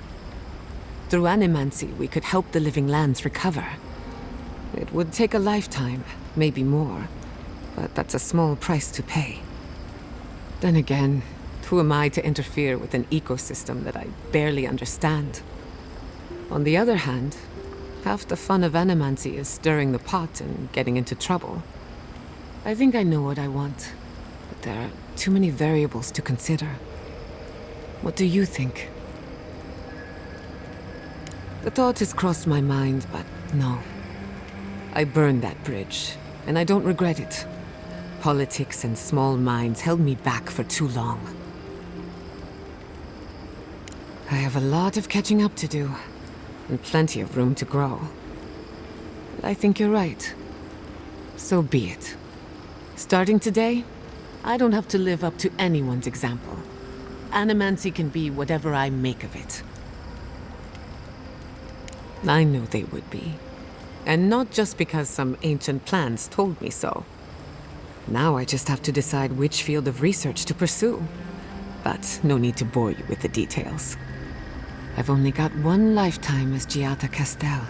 Through animancy, we could help the living lands recover. It would take a lifetime, maybe more, but that's a small price to pay. Then again, who am I to interfere with an ecosystem that I barely understand? On the other hand, half the fun of animancy is stirring the pot and getting into trouble. I think I know what I want, but there are too many variables to consider. What do you think? The thought has crossed my mind, but no. I burned that bridge, and I don't regret it. Politics and small minds held me back for too long. I have a lot of catching up to do, and plenty of room to grow. But I think you're right. So be it. Starting today, I don't have to live up to anyone's example. Animancy can be whatever I make of it. I knew they would be. And not just because some ancient plans told me so. Now I just have to decide which field of research to pursue. But no need to bore you with the details. I've only got one lifetime as Giata Castel,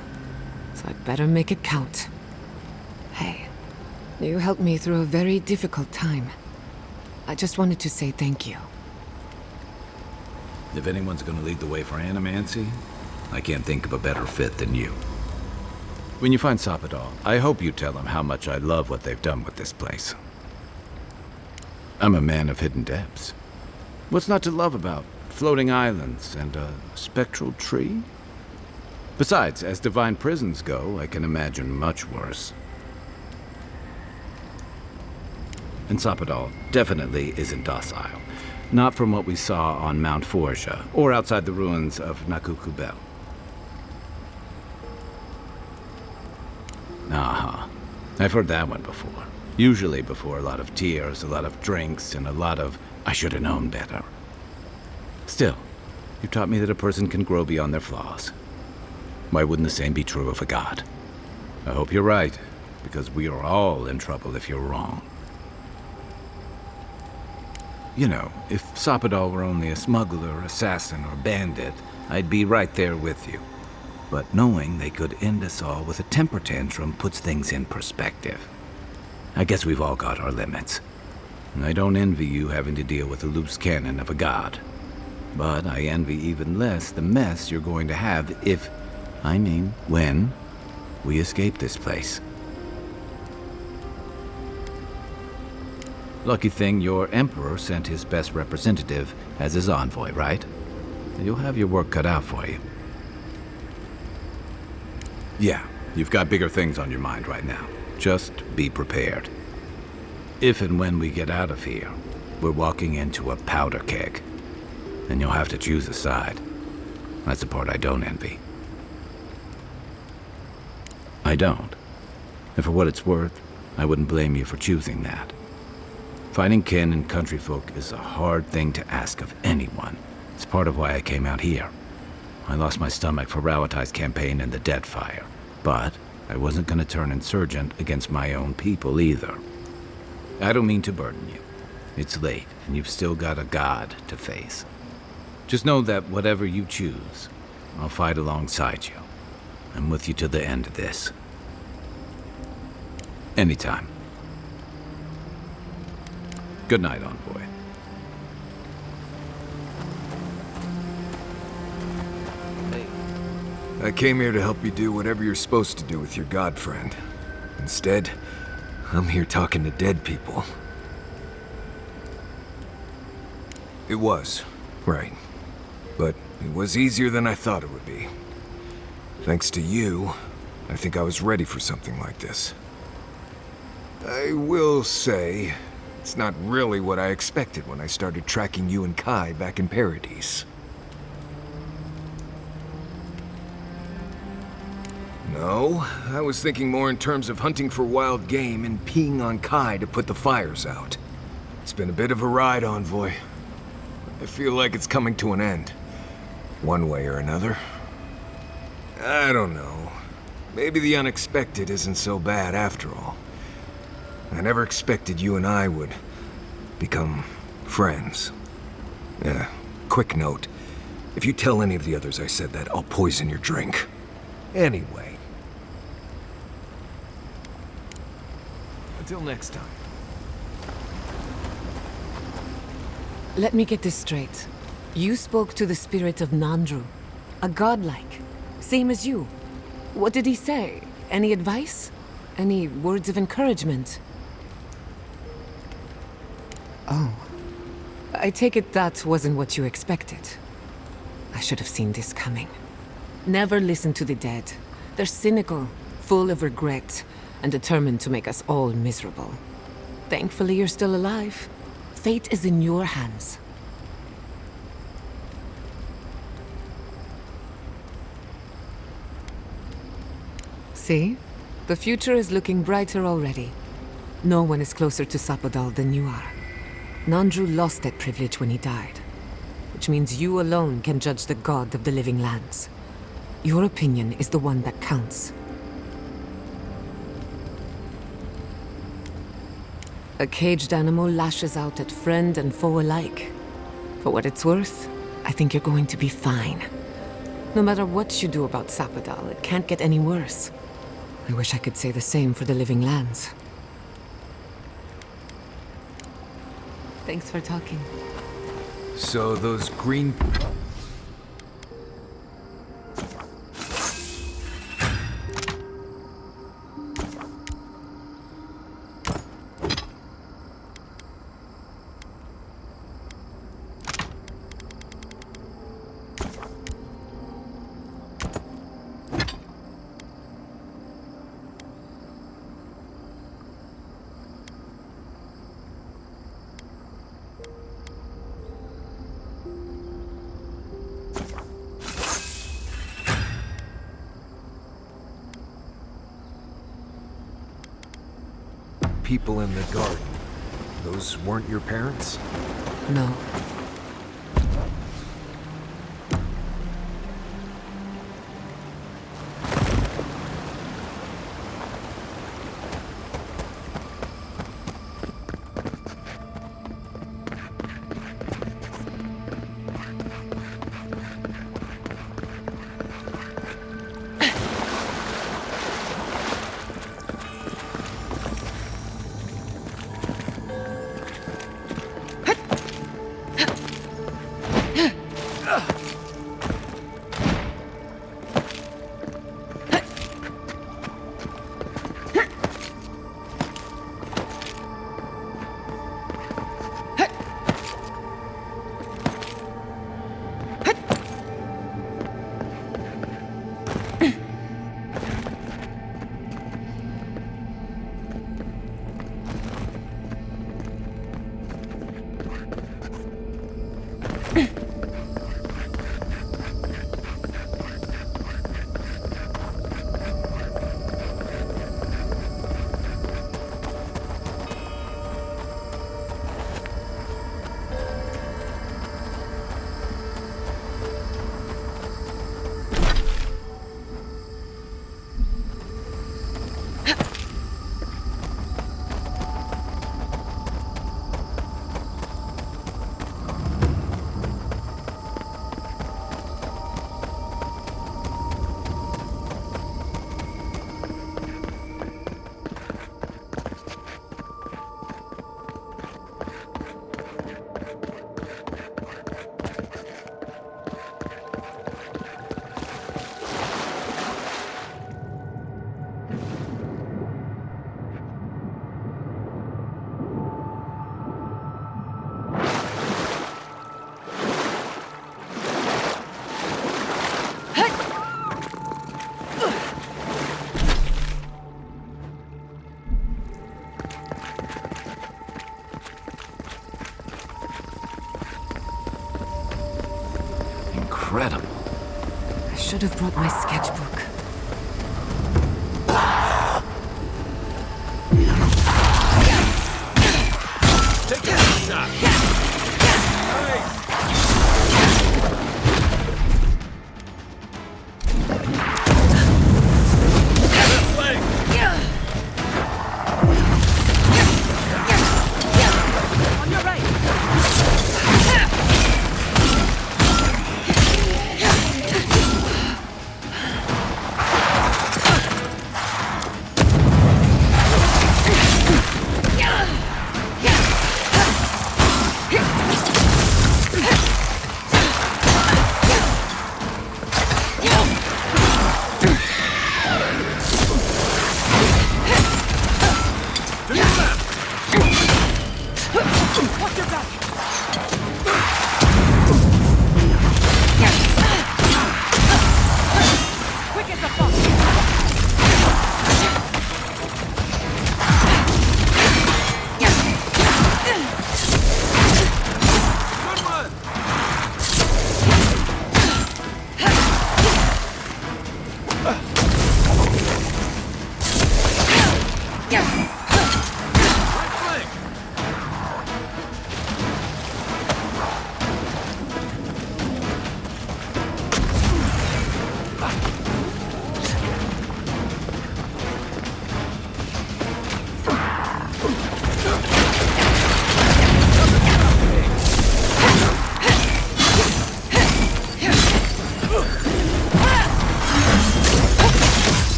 so I'd better make it count. Hey, you helped me through a very difficult time. I just wanted to say thank you. If anyone's gonna lead the way for animancy, I can't think of a better fit than you. When you find Sapadal, I hope you tell him how much I love what they've done with this place. I'm a man of hidden depths. What's not to love about floating islands and a spectral tree? Besides, as divine prisons go, I can imagine much worse. And Sapadal definitely isn't docile. Not from what we saw on Mount Forja, or outside the ruins of Nakukubel. Aha. I've heard that one before. Usually before a lot of tears, a lot of drinks, and a lot of, I should have known better. Still, you taught me that a person can grow beyond their flaws. Why wouldn't the same be true of a god? I hope you're right, because we are all in trouble if you're wrong. You know, if Sapadal were only a smuggler, assassin, or bandit, I'd be right there with you. But knowing they could end us all with a temper tantrum puts things in perspective. I guess we've all got our limits. And I don't envy you having to deal with the loose cannon of a god. But I envy even less the mess you're going to have when, we escape this place. Lucky thing your emperor sent his best representative as his envoy, right? You'll have your work cut out for you. Yeah, you've got bigger things on your mind right now. Just be prepared. If and when we get out of here, we're walking into a powder keg. And you'll have to choose a side. That's the part I don't envy. I don't. And for what it's worth, I wouldn't blame you for choosing that. Finding kin and countryfolk is a hard thing to ask of anyone. It's part of why I came out here. I lost my stomach for Rauatai's campaign and the Deadfire, but I wasn't going to turn insurgent against my own people either. I don't mean to burden you. It's late, and you've still got a god to face. Just know that whatever you choose, I'll fight alongside you. I'm with you to the end of this. Anytime. Good night, envoy. I came here to help you do whatever you're supposed to do with your god friend. Instead, I'm here talking to dead people. It was, right. But it was easier than I thought it would be. Thanks to you, I think I was ready for something like this. I will say, It's not really what I expected when I started tracking you and Kai back in Paradise. No, I was thinking more in terms of hunting for wild game and peeing on Kai to put the fires out. It's been a bit of a ride, Envoy. I feel like it's coming to an end. One way or another. I don't know. Maybe the unexpected isn't so bad after all. I never expected you and I would become friends. Yeah, quick note. If you tell any of the others I said that, I'll poison your drink. Anyway. Until next time. Let me get this straight. You spoke to the spirit of Nandru, a godlike, same as you. What did he say? Any advice? Any words of encouragement? Oh. I take it that wasn't what you expected. I should have seen this coming. Never listen to the dead. They're cynical, full of regret, and determined to make us all miserable. Thankfully, you're still alive. Fate is in your hands. See? The future is looking brighter already. No one is closer to Sapodal than you are. Nandru lost that privilege when he died, which means you alone can judge the god of the living lands. Your opinion is the one that counts. A caged animal lashes out at friend and foe alike. For what it's worth, I think you're going to be fine. No matter what you do about Sapodal, it can't get any worse. I wish I could say the same for the living lands. Thanks for talking. So those green... people in the garden. Those weren't your parents? No. incredible. I should have brought my sketchbook. Take that shot!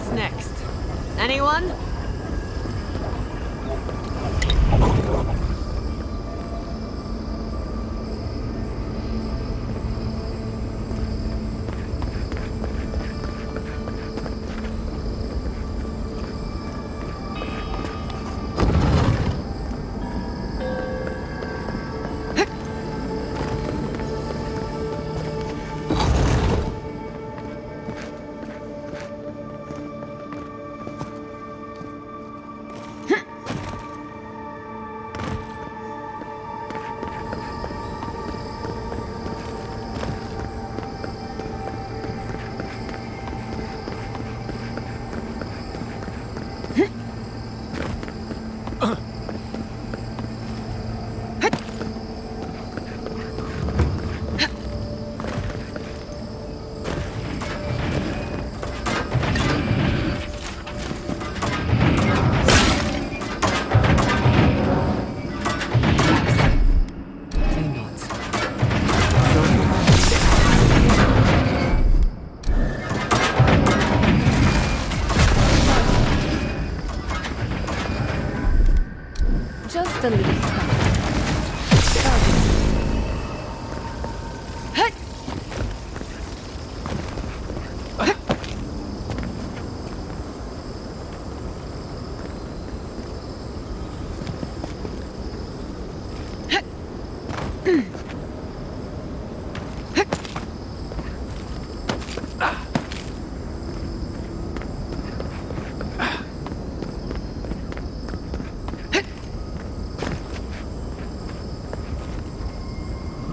What's next? Anyone? Just a little stuff.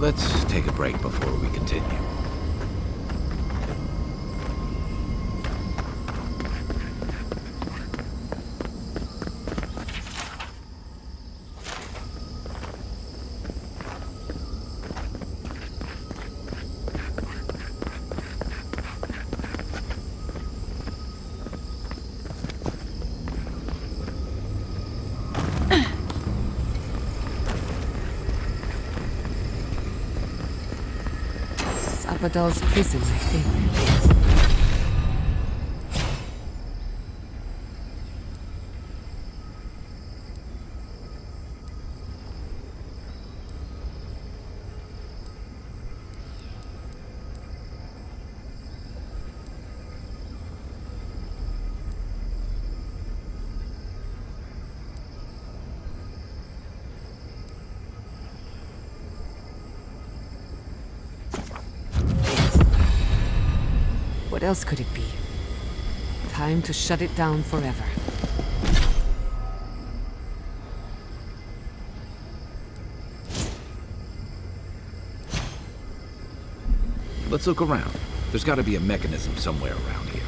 Let's take a break before we continue. Sabadell's prison, I think. What else could it be? Time to shut it down forever. Let's look around. There's got to be a mechanism somewhere around here.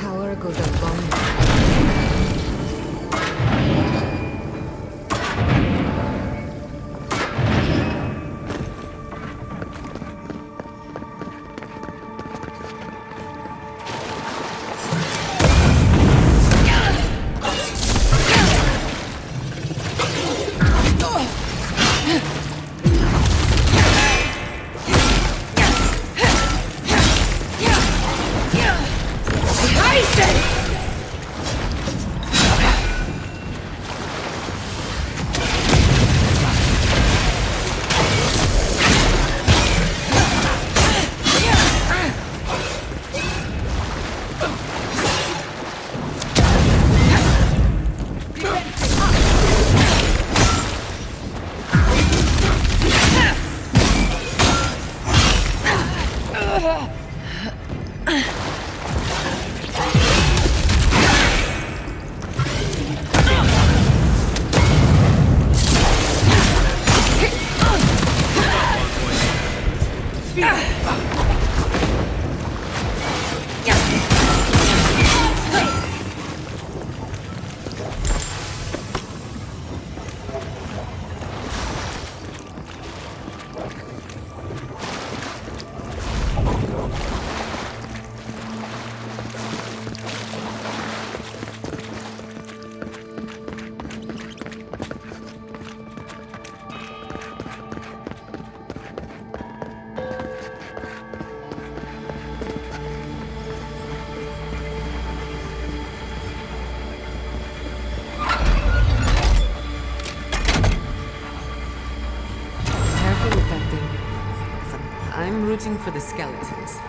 power goes a long way. I'm rooting for the skeletons.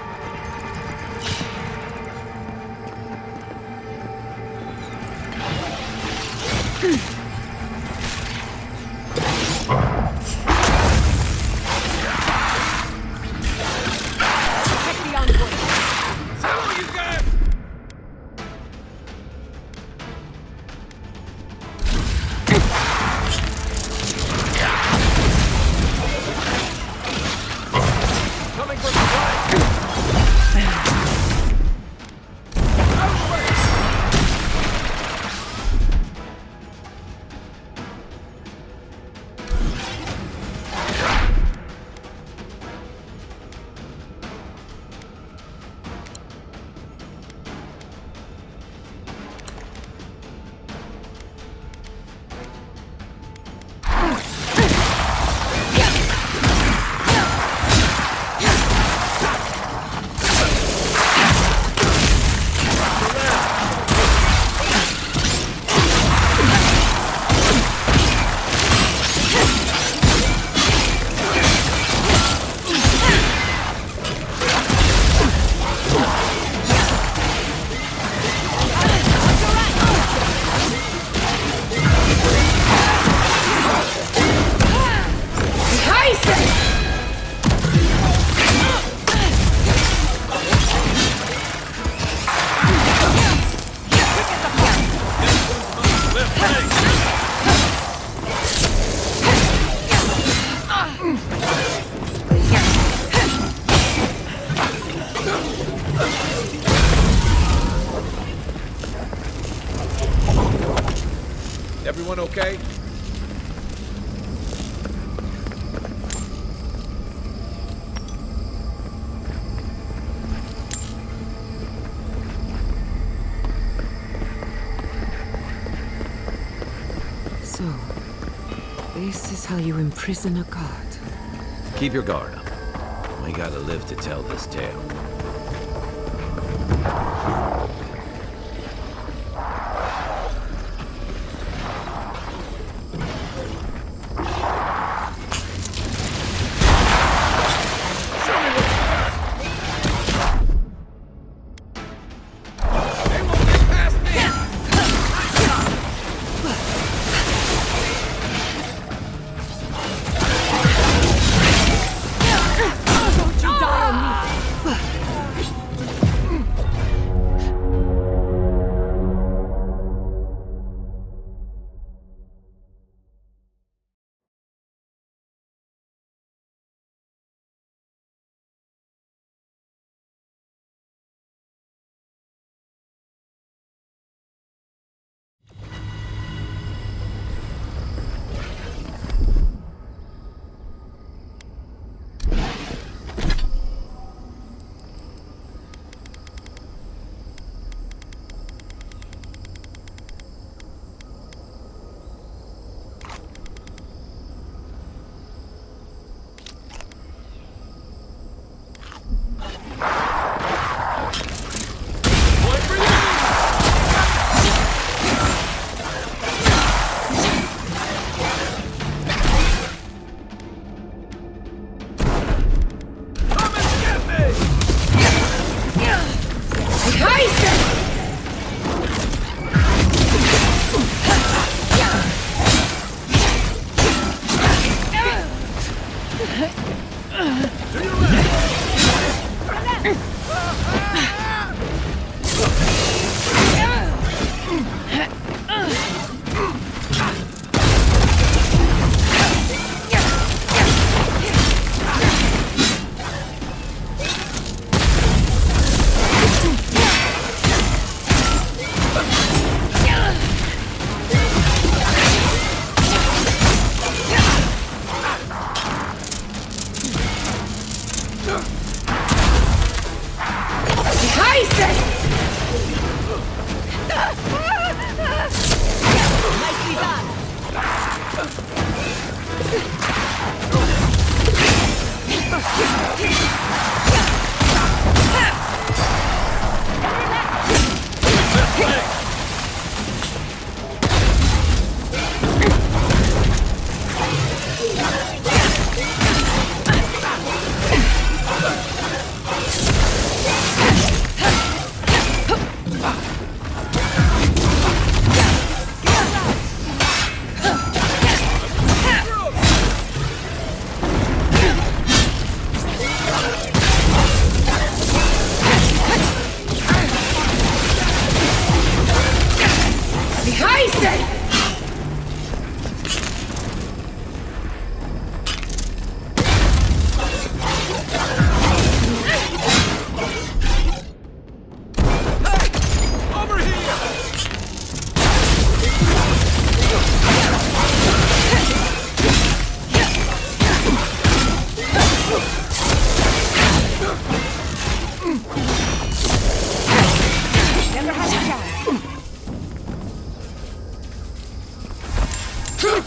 Everyone okay? So, this is how you imprison a god. Keep your guard up. We gotta live to tell this tale.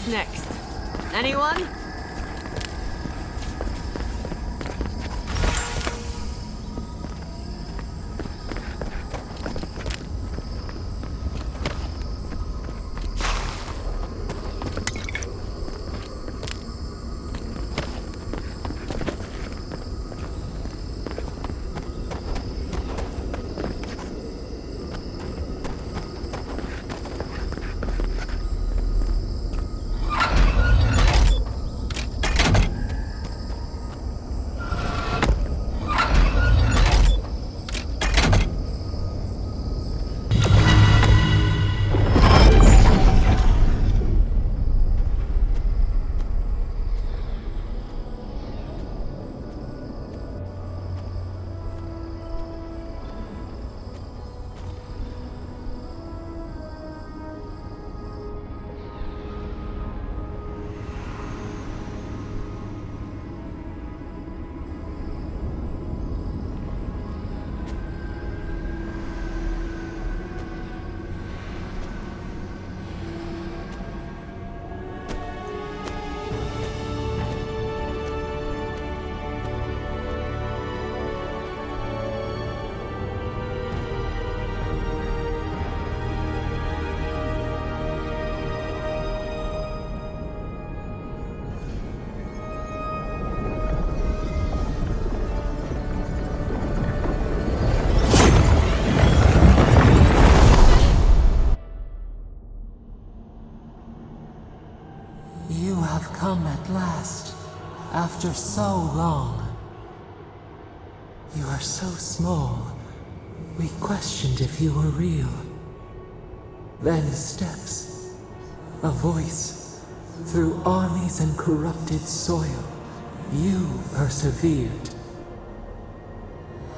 Next. Anyone? You have come at last, after so long. You are so small, we questioned if you were real. Then steps, a voice, through armies and corrupted soil. You persevered.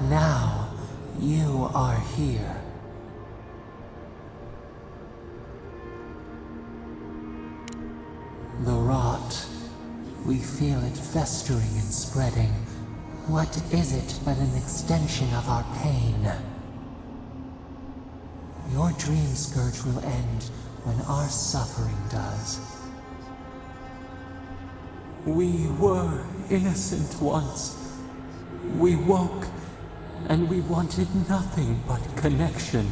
Now, you are here. The rot, we feel it festering and spreading. What is it but an extension of our pain? Your dream scourge will end when our suffering does. We were innocent once. We woke, and we wanted nothing but connection.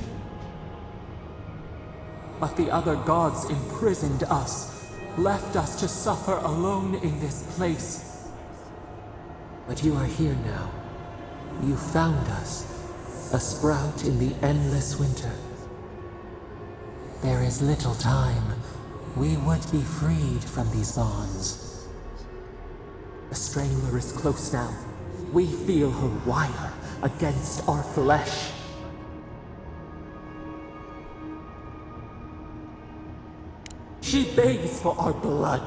But the other gods imprisoned us, left us to suffer alone in this place. But you are here now. You found us, a sprout in the endless winter. There is little time. We would be freed from these bonds. The strangler is close now. We feel her wire against our flesh. She begs for our blood.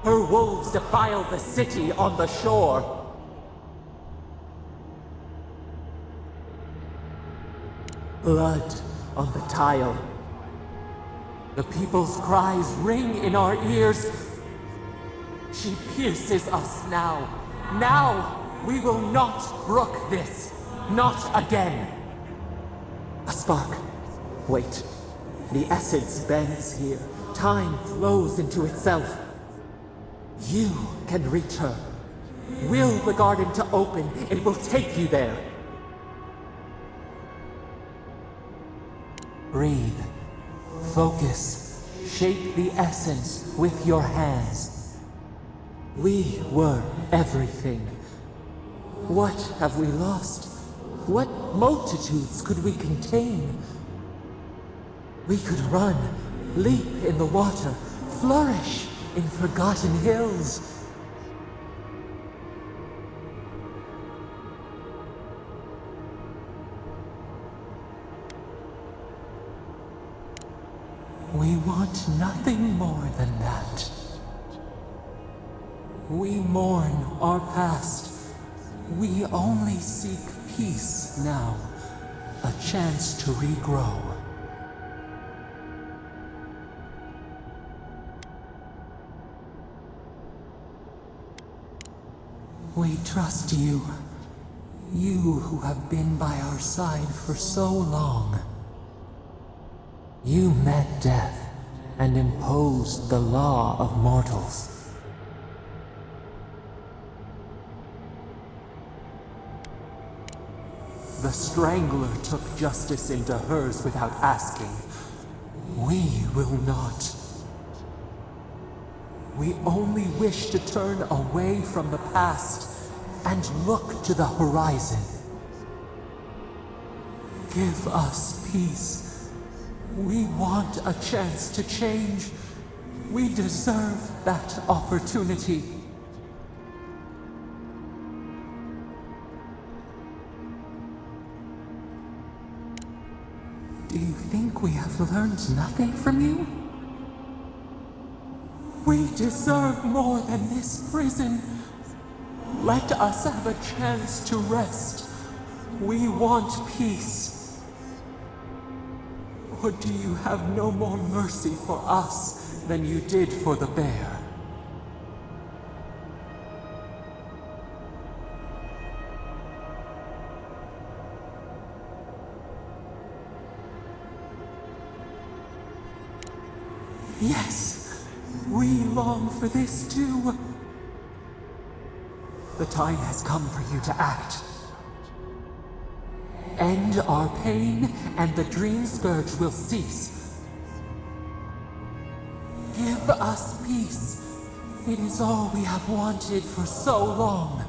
Her wolves defile the city on the shore. Blood on the tile. The people's cries ring in our ears. She pierces us now. Now, we will not brook this. Not again. A spark. Wait. The essence bends here, time flows into itself. You can reach her. Will the garden to open, it will take you there. Breathe. Focus. Shape the essence with your hands. We were everything. What have we lost? What multitudes could we contain? We could run, leap in the water, flourish in forgotten hills. We want nothing more than that. We mourn our past. We only seek peace now, a chance to regrow. We trust you. You who have been by our side for so long. You met death and imposed the law of mortals. The Strangler took justice into hers without asking. We will not. We only wish to turn away from the past and look to the horizon. Give us peace. We want a chance to change. We deserve that opportunity. Do you think we have learned nothing from you? We deserve more than this prison. Let us have a chance to rest. We want peace. Or do you have no more mercy for us than you did for the bear? Yes, we long for this too. The time has come for you to act. End our pain, and the dream scourge will cease. Give us peace. It is all we have wanted for so long.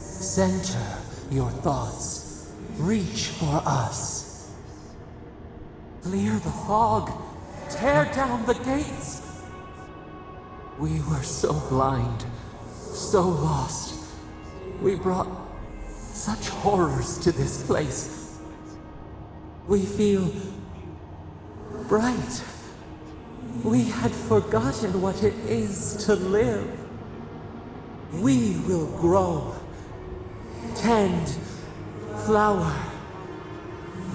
Center your thoughts. Reach for us. Clear the fog. Tear down the gates. We were so blind, so lost. We brought such horrors to this place. We feel bright. We had forgotten what it is to live. We will grow. Tend, flower.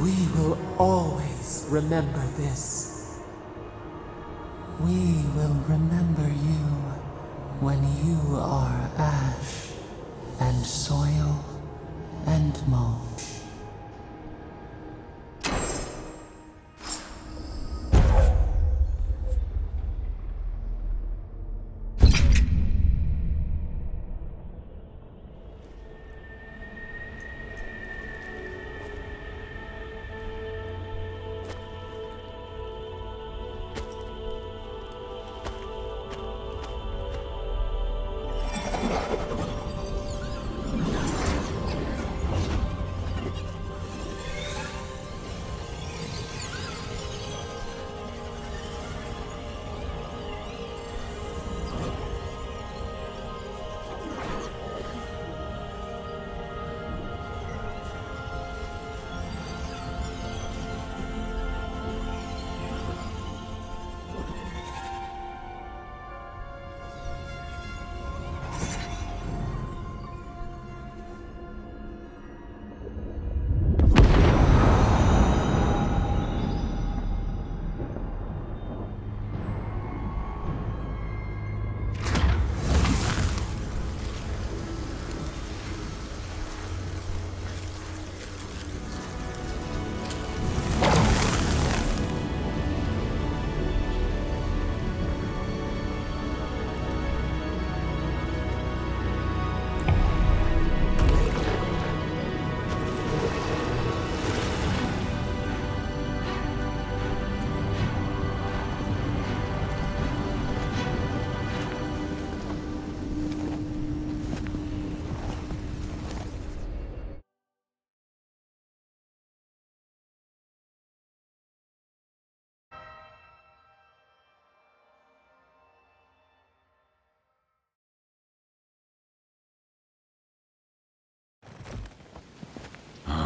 We will always remember this. We will remember you when you are ash and soil and mulch.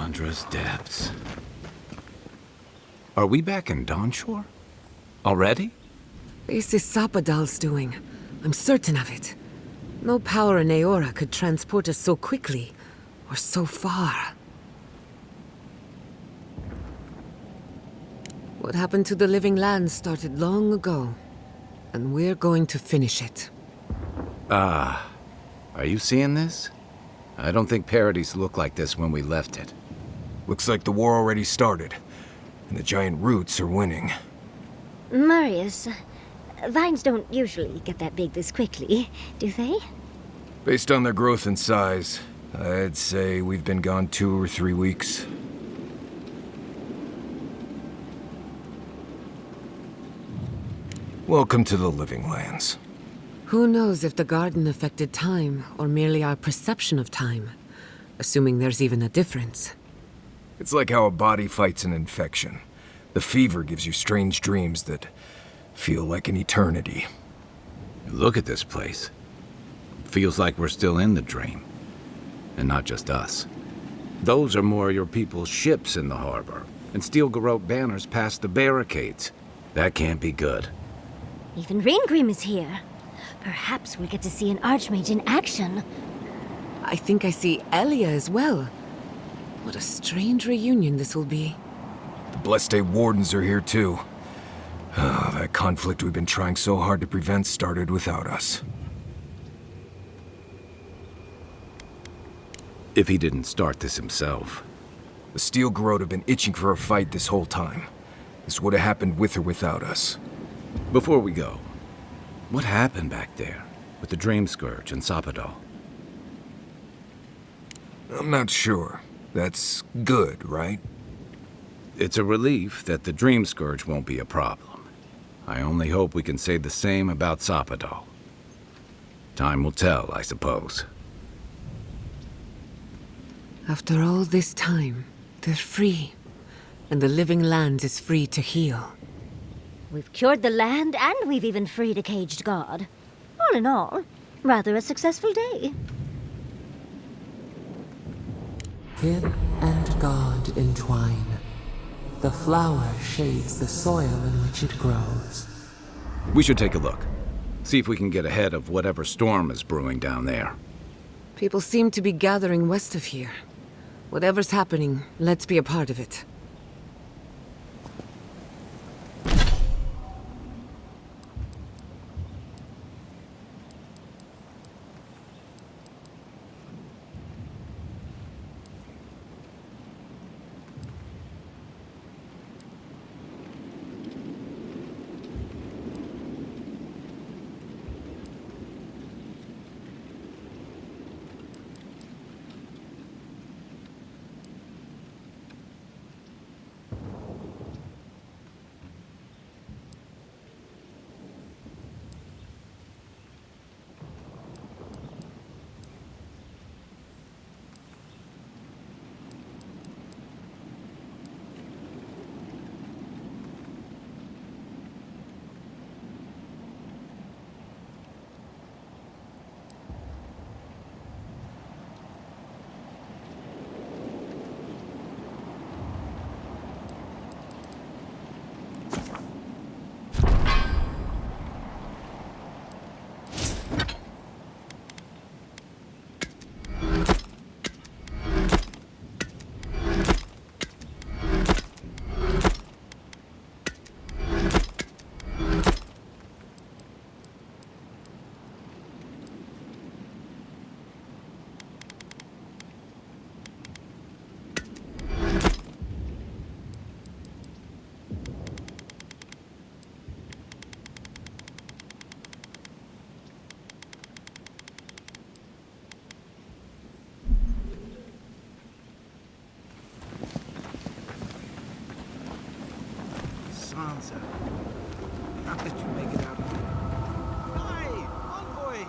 Cassandра's depths. Are we back in Dawnshore? Already? This is Sapadal's doing. I'm certain of it. No power in Eora could transport us so quickly, or so far. What happened to the living land started long ago, and we're going to finish it. Are you seeing this? I don't think Paradise looked like this when we left it. Looks like the war already started, and the giant roots are winning. Marius, vines don't usually get that big this quickly, do they? Based on their growth and size, I'd say we've been gone 2 or 3 weeks. Welcome to the Living Lands. Who knows if the garden affected time, or merely our perception of time, assuming there's even a difference. It's like how a body fights an infection. The fever gives you strange dreams that feel like an eternity. Look at this place. Feels like we're still in the dream. And not just us. Those are more your people's ships in the harbor, and steel garrote banners past the barricades. That can't be good. Even Ringrim is here. Perhaps we'll get to see an Archmage in action. I think I see Elia as well. What a strange reunion this will be. The Blessed Wardens are here too. That conflict we've been trying so hard to prevent started without us. If he didn't start this himself. The Steel Garrote have been itching for a fight this whole time. This would have happened with or without us. Before we go, what happened back there with the Dream Scourge and Sapadal? I'm not sure. That's good, right? It's a relief that the Dream Scourge won't be a problem. I only hope we can say the same about Sapadal. Time will tell, I suppose. After all this time, they're free. And the Living Lands is free to heal. We've cured the land, and we've even freed a caged god. All in all, rather a successful day. Kid and God entwine. The flower shades the soil in which it grows. We should take a look. See if we can get ahead of whatever storm is brewing down there. People seem to be gathering west of here. Whatever's happening, let's be a part of it. Sansa. How did you make it out? Hi, envoy!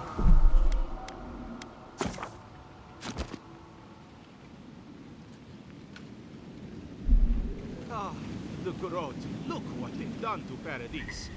Ah, the Garrote. Look what they've done to Paradise.